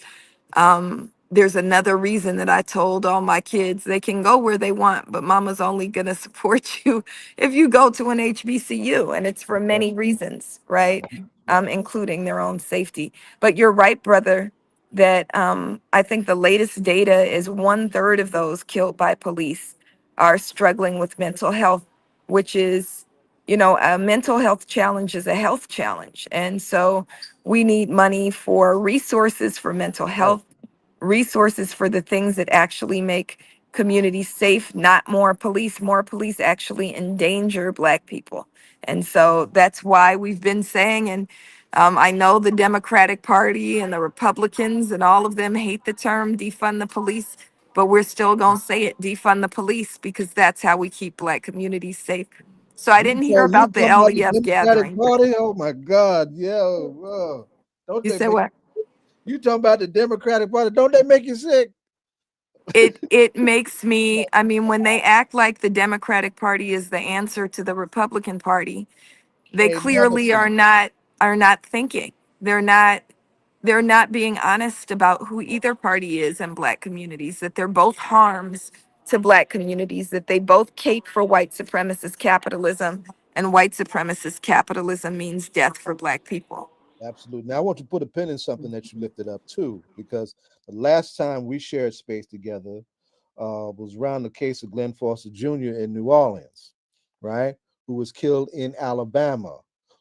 there's another reason that I told all my kids they can go where they want, but mama's only going to support you if you go to an HBCU. And it's for Right, many reasons, right? right. Including their own safety. But you're right, brother, that I think the latest data is 1/3 of those killed by police are struggling with mental health, which is, a mental health challenge is a health challenge. And so we need money for resources for mental Right. health, resources for the things that actually make communities safe, not more police. More police actually endanger Black people. And so that's why we've been saying, and I know the Democratic Party and the Republicans and all of them hate the term defund the police, but we're still going to say it, defund the police, because that's how we keep Black communities safe. So I didn't hear You about the talking about the LDF Democratic gathering. Party? Oh my God, yeah. Don't You they said make what? You talking about the Democratic Party? Don't they make you sick? It makes me, I mean, when they act like the Democratic Party is the answer to the Republican Party, they Ain't never clearly seen. are not thinking. They're not being honest about who either party is in black communities, that they're both harms to black communities, that they both cape for white supremacist capitalism, and white supremacist capitalism means death for black people. Absolutely. Now I want to put a pin in something that you lifted up too, because the last time we shared space together was around the case of Glenn Foster Jr. in New Orleans, right? Who was killed in Alabama,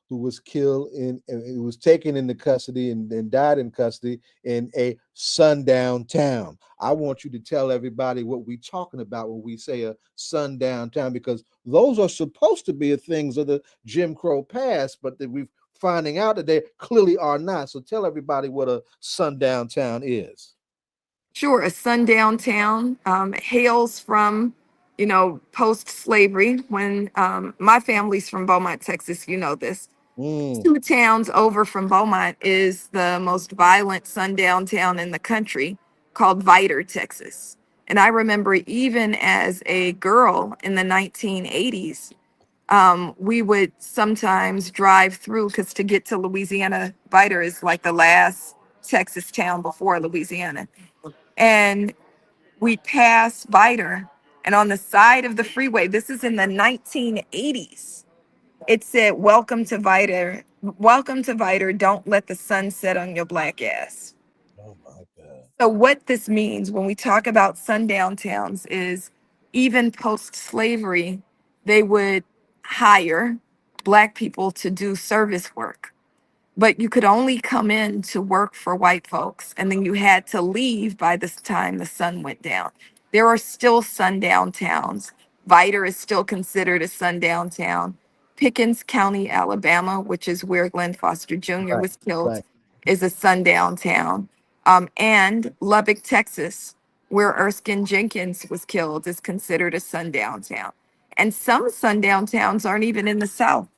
who was taken into custody and died in custody in a sundown town. I want you to tell everybody what we're talking about when we say a sundown town, because those are supposed to be a things of the Jim Crow past, but that we've finding out that they clearly are not. So tell everybody what a sundown town is. Sure, a sundown town hails from, post-slavery. When my family's from Beaumont, Texas, you know this. Mm, 2 towns over from Beaumont is the most violent sundown town in the country, called Vidor, Texas. And I remember even as a girl in the 1980s, we would sometimes drive through, because to get to Louisiana, Vidor is like the last Texas town before Louisiana. And we passed Vidor, and on the side of the freeway, this is in the 1980s, it said, "Welcome to Vidor. Welcome to Vidor. Don't let the sun set on your black ass." oh my God. So what this means when we talk about sundown towns is, even post-slavery, they would hire black people to do service work, but you could only come in to work for white folks, and then you had to leave by this time the sun went down. There are still sundown towns. Vidor is still considered a sundown town. Pickens County, Alabama, which is where Glenn Foster Jr. Right, was killed, right. is a sundown town. And Lubbock, Texas, where Erskine Jenkins was killed, is considered a sundown town. And some sundown towns aren't even in the South.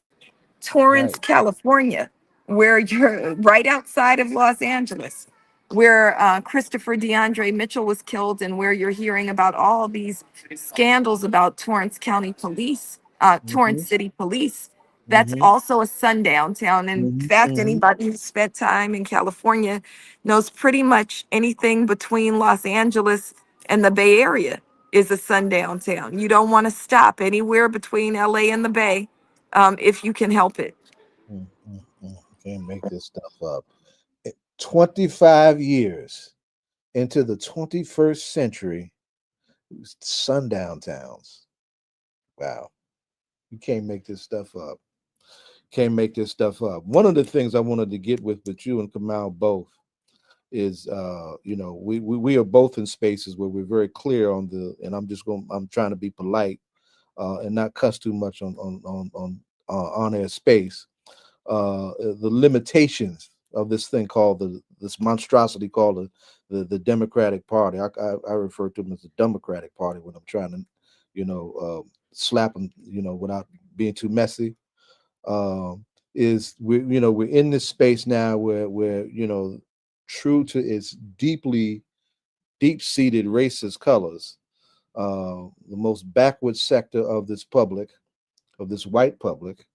Torrance, Right. California, where you're right outside of Los Angeles, where Christopher DeAndre Mitchell was killed, and where you're hearing about all these scandals about Torrance County Police, Mm-hmm, Torrance City Police. That's mm-hmm, also a sundown town. In mm-hmm, fact, mm-hmm, anybody who spent time in California knows pretty much anything between Los Angeles and the Bay Area is a sundown town. You don't want to stop anywhere between LA and the Bay, if you can help it. mm-hmm. Can't make this stuff up. 25 years into the 21st century, sundown towns. Wow. You can't make this stuff up. Can't make this stuff up. One of the things I wanted to get with you and Kamau both is we are both in spaces where we're very clear on the, and I'm trying to be polite and not cuss too much on air space, the limitations of this thing called this monstrosity called the Democratic Party. I refer to them as the Democratic Party when I'm trying to slap them without being too messy. Is we're in this space now where true to its deep seated racist colors, the most backward sector of this public, of this white public,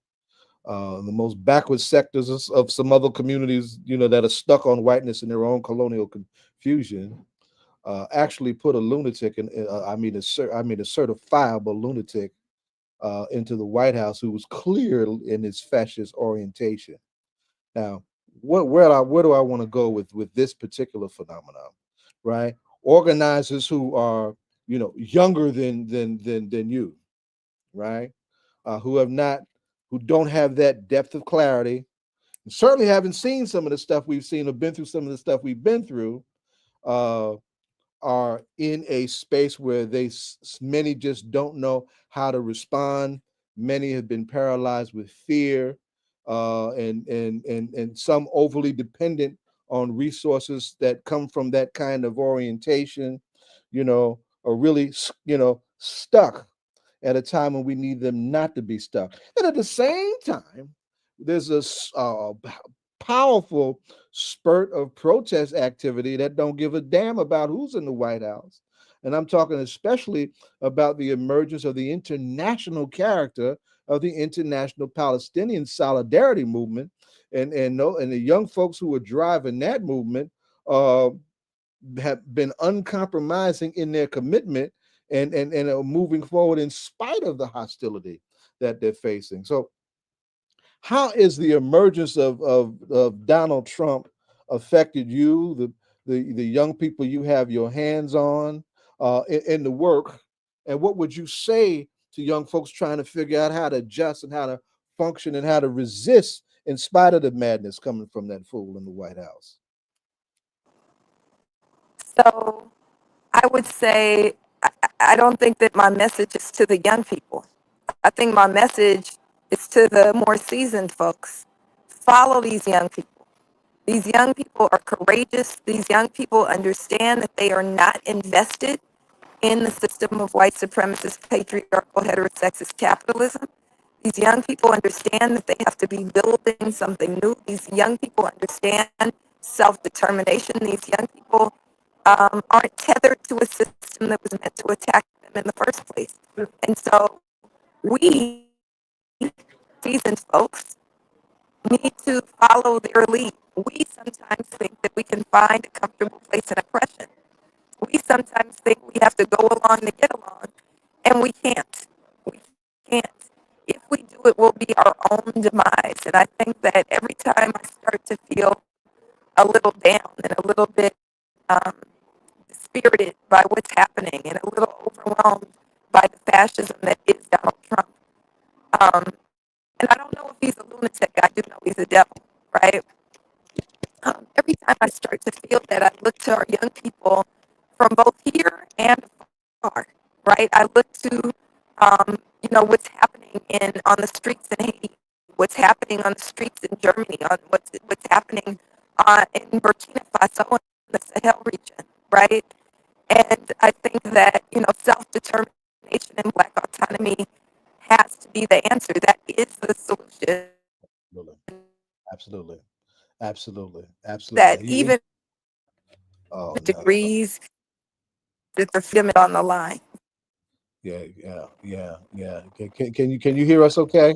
the most backward sectors of some other communities, that are stuck on whiteness in their own colonial confusion, actually put a lunatic in, a certifiable lunatic into the White House who was clear in his fascist orientation. Now, where do I want to go with this particular phenomenon, right? Organizers who are younger than you, right? Who have not, who don't have that depth of clarity, and certainly haven't seen some of the stuff we've seen or been through some of the stuff we've been through, uh, are in a space where many just don't know how to respond. Many have been paralyzed with fear, and some overly dependent on resources that come from that kind of orientation. Are really stuck at a time when we need them not to be stuck. And at the same time, there's a powerful spurt of protest activity that don't give a damn about who's in the White House. And I'm talking especially about the emergence of the international character of the International Palestinian Solidarity Movement, and the young folks who are driving that movement uh, have been uncompromising in their commitment and are moving forward in spite of the hostility that they're facing. So how is the emergence of Donald Trump affected you, the young people you have your hands on in the work? And what would you say to young folks trying to figure out how to adjust and how to function and how to resist in spite of the madness coming from that fool in the White House? So I would say I don't think that my message is to the young people. I think my message is to the more seasoned folks. Follow these young people. These young people are courageous. These young people understand that they are not invested in the system of white supremacist, patriarchal, heterosexist capitalism. These young people understand that they have to be building something new. These young people understand self-determination. These young people aren't tethered to a system that was meant to attack them in the first place. And so we, seasoned folks, need to follow their lead. We sometimes think that we can find a comfortable place in oppression. We sometimes think we have to go along to get along, and we can't. We can't. If we do it, we'll be our own demise. And I think that every time I start to feel a little down and a little bit dispirited by what's happening and a little overwhelmed by the fascism that is Donald Trump, um, and I don't know if he's a lunatic. I do know he's a devil, right? Every time I start to feel that, I look to our young people from both here and far, right? I look to, what's happening on the streets in Haiti, what's happening on the streets in Germany, on what's happening in Burkina Faso in the Sahel region, right? And I think that self-determination and Black autonomy has to be the answer. That is the solution. Absolutely, absolutely, absolutely, absolutely. That even Oh no. degrees that the freedom is on the line. Yeah, yeah, yeah, yeah. Can you hear us okay?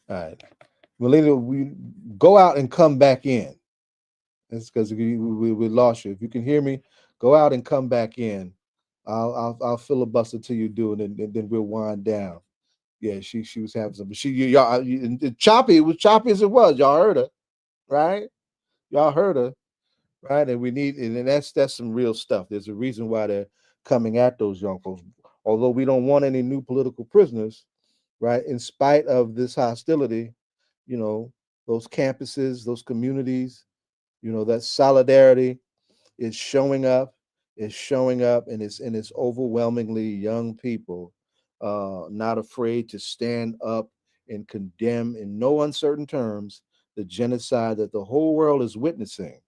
All right. Melina, we go out and come back in. It's because we lost you. If you can hear me, go out and come back in. I'll filibuster till you do, and then we'll wind down. Yeah, she was having some. Y'all choppy. It was choppy as it was. Y'all heard her, right? Y'all heard her, right? And we need, and that's some real stuff. There's a reason why they're coming at those young folks. Although we don't want any new political prisoners, right? In spite of this hostility, you know, those campuses, those communities, that solidarity is showing up, and it's overwhelmingly young people, not afraid to stand up and condemn in no uncertain terms the genocide that the whole world is witnessing,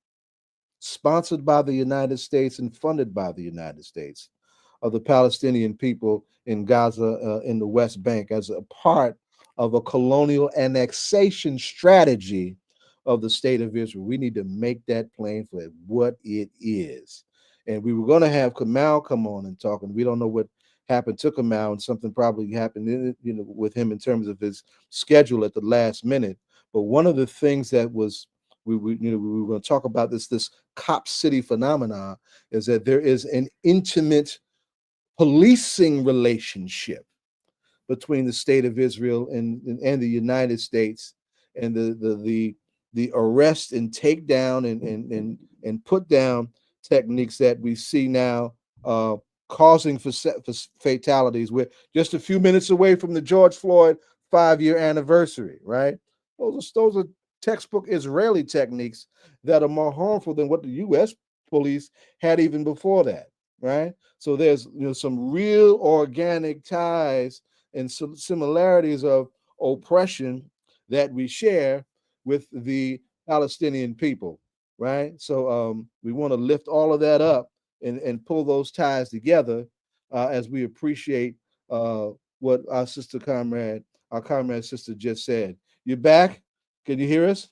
sponsored by the United States and funded by the United States, of the Palestinian people in Gaza, in the West Bank, as a part of a colonial annexation strategy of the state of Israel. We need to make that plain for what it is. And we were going to have Kamau come on and talk, and we don't know what happened to Kamau, and something probably happened with him in terms of his schedule at the last minute. But one of the things that was we were going to talk about this cop city phenomenon is that there is an intimate policing relationship between the state of Israel and the United States, and the arrest and takedown and put down techniques that we see now, causing for fatalities. We're just a few minutes away from the George Floyd 5-year anniversary, right? Those are textbook Israeli techniques that are more harmful than what the U.S. police had even before that, right? So there's some real organic ties and some similarities of oppression that we share with the Palestinian people, right? So we want to lift all of that up and pull those ties together, as we appreciate what our comrade sister just said. You back? Can you hear us?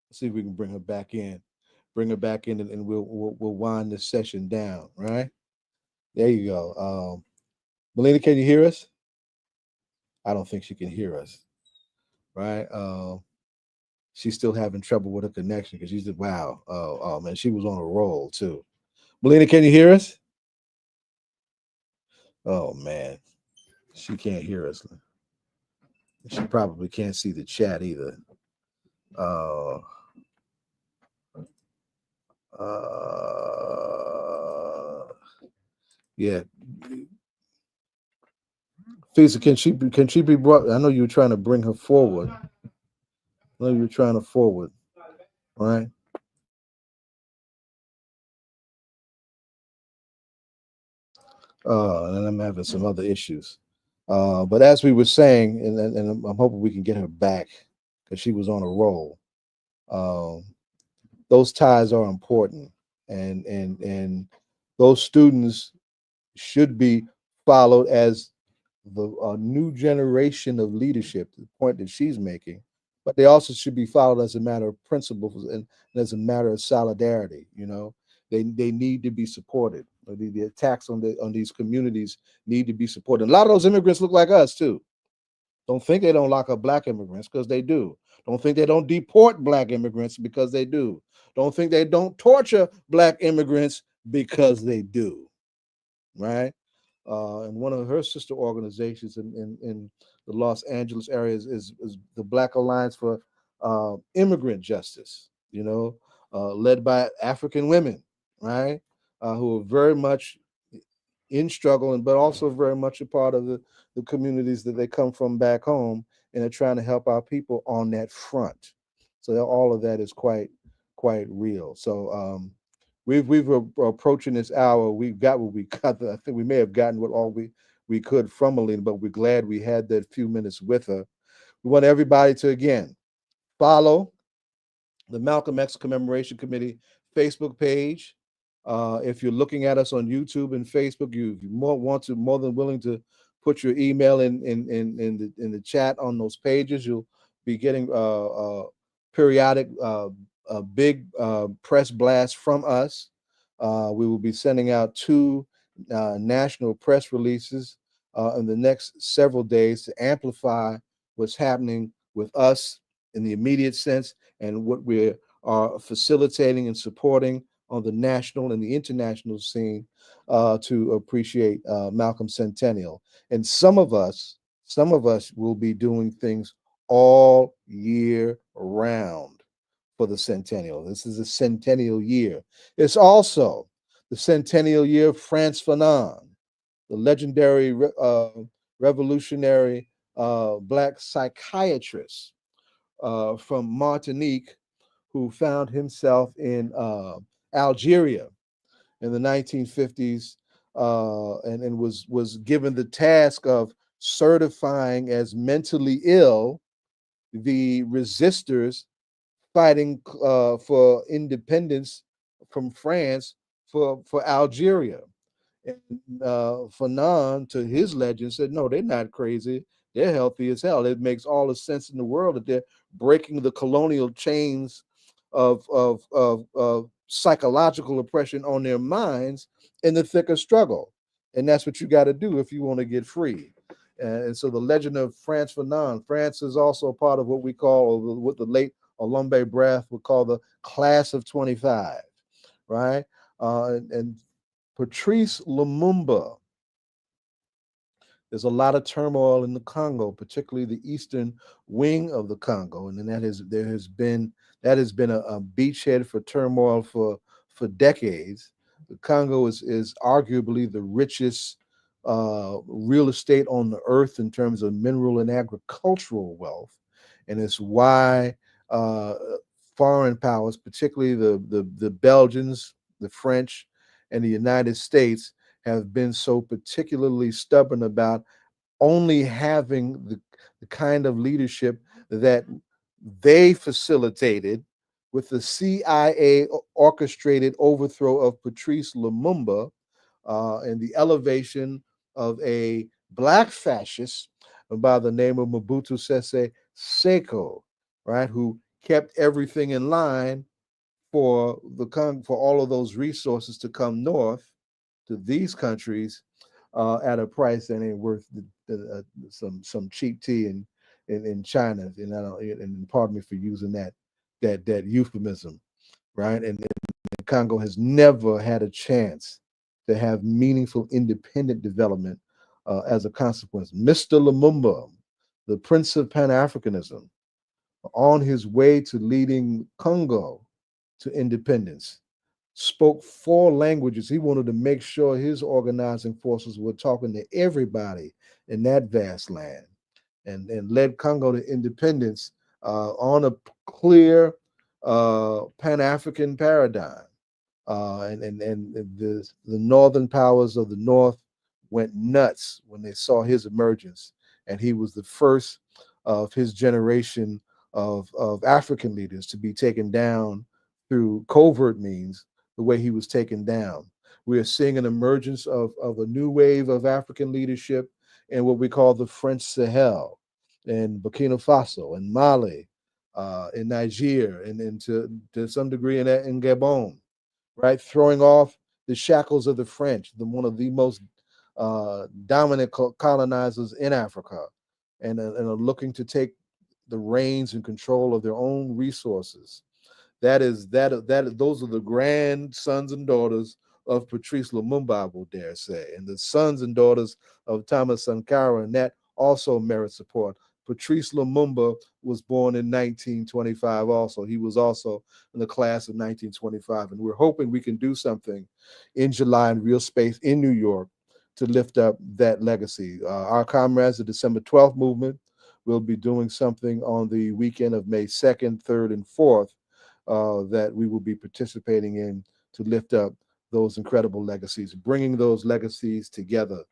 Let's see if we can bring her back in. Bring her back in, and we'll wind this session down. Right there, you go. Melina, can you hear us? I don't think she can hear us. Right. She's still having trouble with her connection because she said, "Wow, oh man, she was on a roll too." Melina, can you hear us? Oh man, she can't hear us. She probably can't see the chat either. Uh, uh, yeah. Fisa, can she be brought? I know you were trying to bring her forward. I know you were trying to forward, right? And I'm having some other issues. But as we were saying, and I'm hoping we can get her back because she was on a roll. Um, those ties are important, and those students should be followed as the new generation of leadership. The point that she's making, but they also should be followed as a matter of principles and as a matter of solidarity. They need to be supported. The attacks on these communities need to be supported. And a lot of those immigrants look like us too. Don't think they don't lock up black immigrants because they do. Don't think they don't deport black immigrants because they do. Don't think they don't torture black immigrants because they do. Right? And one of her sister organizations in the Los Angeles area is the Black Alliance for Immigrant Justice, led by African women, right? Who are very much in struggle, but also very much a part of the communities that they come from back home, and are trying to help our people on that front. So all of that is quite real. So we've approaching this hour. We got what we got. I think we may have gotten what all we could from Melina, but we're glad we had that few minutes with her. We want everybody to again follow the Malcolm X Commemoration Committee Facebook page. If you're looking at us on YouTube and Facebook, you more than willing to put your email in the chat on those pages. You'll be getting periodic big press blasts from us. We will be sending out 2 national press releases in the next several days to amplify what's happening with us in the immediate sense and what we are facilitating and supporting on the national and the international scene to appreciate Malcolm's centennial. And some of us will be doing things all year round for the centennial. This is a centennial year. It's also the centennial year of Frantz Fanon, the legendary revolutionary black psychiatrist from Martinique who found himself in Algeria in the 1950s and was given the task of certifying as mentally ill the resistors fighting for independence from France for Algeria. And Fanon, to his legend, said, no, they're not crazy. They're healthy as hell. It makes all the sense in the world that they're breaking the colonial chains of psychological oppression on their minds in the thick of struggle. And that's what you got to do if you want to get free. And so the legend of Frantz Fanon. France is also a part of what we call, or what the late Olumbe Brath would call the class of 25, right? And Patrice Lumumba. There's a lot of turmoil in the Congo, particularly the eastern wing of the Congo, and then that has been a beachhead for turmoil for decades. The Congo is arguably the richest real estate on the earth in terms of mineral and agricultural wealth, and it's why foreign powers, particularly the Belgians, the French, and the United States, have been so particularly stubborn about only having the kind of leadership that they facilitated with the CIA orchestrated overthrow of Patrice Lumumba and the elevation of a black fascist by the name of Mobutu Sese Seiko, right, who kept everything in line for for all of those resources to come north to these countries at a price that ain't worth some cheap tea in China. And I don't, and pardon me for using that euphemism, right? And Congo has never had a chance to have meaningful independent development as a consequence. Mr. Lumumba, the Prince of Pan-Africanism, on his way to leading Congo to independence, spoke 4 languages. He wanted to make sure his organizing forces were talking to everybody in that vast land, and led Congo to independence on a clear Pan-African paradigm. And the northern powers of the north went nuts when they saw his emergence, and he was the first of his generation of African leaders to be taken down through covert means, the way he was taken down. We are seeing an emergence of a new wave of African leadership in what we call the French Sahel, in Burkina Faso, in Mali, in Niger, and to some degree in Gabon, right? Throwing off the shackles of the French, one of the most dominant colonizers in Africa, and are looking to take the reins and control of their own resources. Those are the grandsons and daughters of Patrice Lumumba, I will dare say, and the sons and daughters of Thomas Sankara, and that also merits support. Patrice Lumumba was born in 1925 also. He was also in the class of 1925, and we're hoping we can do something in July in Real Space in New York to lift up that legacy. Our comrades, the December 12th movement, will be doing something on the weekend of May 2nd, 3rd, and 4th that we will be participating in to lift up those incredible legacies, bringing those legacies together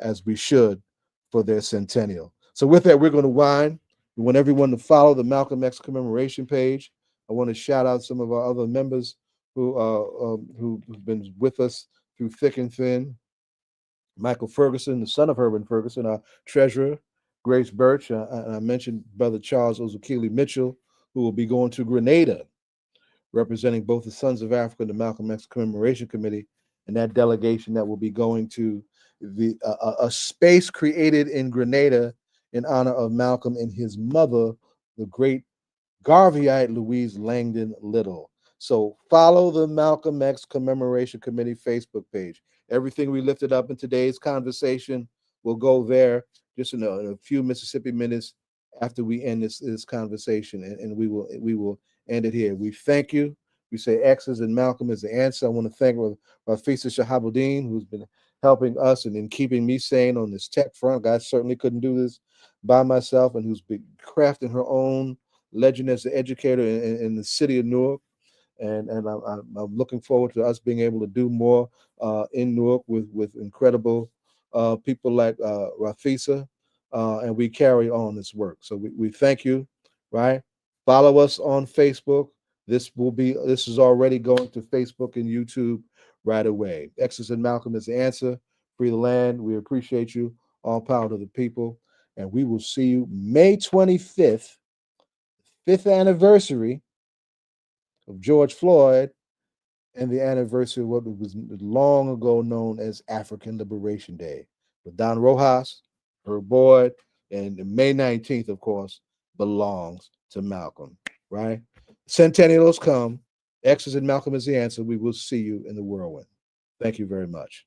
as we should for their centennial. So with that, we're going to wind. We want everyone to follow the Malcolm X commemoration page. I want to shout out some of our other members who've been with us through thick and thin. Michael Ferguson, the son of Herbert Ferguson, our treasurer. Grace Birch, and I mentioned Brother Charles Ozukili Mitchell, who will be going to Grenada, representing both the Sons of Africa and the Malcolm X Commemoration Committee, and that delegation that will be going to a space created in Grenada in honor of Malcolm and his mother, the great Garveyite Louise Langdon Little. So follow the Malcolm X Commemoration Committee Facebook page. Everything we lifted up in today's conversation will go there just in a few Mississippi minutes after we end this conversation, and we will end it here. We thank you. We say X's and Malcolm is the answer. I want to thank Rafisa Shahabuddin, who's been helping us and in keeping me sane on this tech front. I certainly couldn't do this by myself, and who's been crafting her own legend as an educator in the city of Newark. And I'm looking forward to us being able to do more in Newark with incredible people like Rafisa, and we carry on this work. So we thank you, right? Follow us on Facebook. This is already going to Facebook and YouTube right away. X's and Malcolm is the answer. Free the land. We appreciate you. All power to the people. And we will see you May 25th, 5th anniversary of George Floyd, and the anniversary of what was long ago known as African Liberation Day. With Don Rojas, Herb Boyd, and May 19th, of course, belongs to Malcolm, right? Centennials come. X's and Malcolm is the answer. We will see you in the whirlwind. Thank you very much.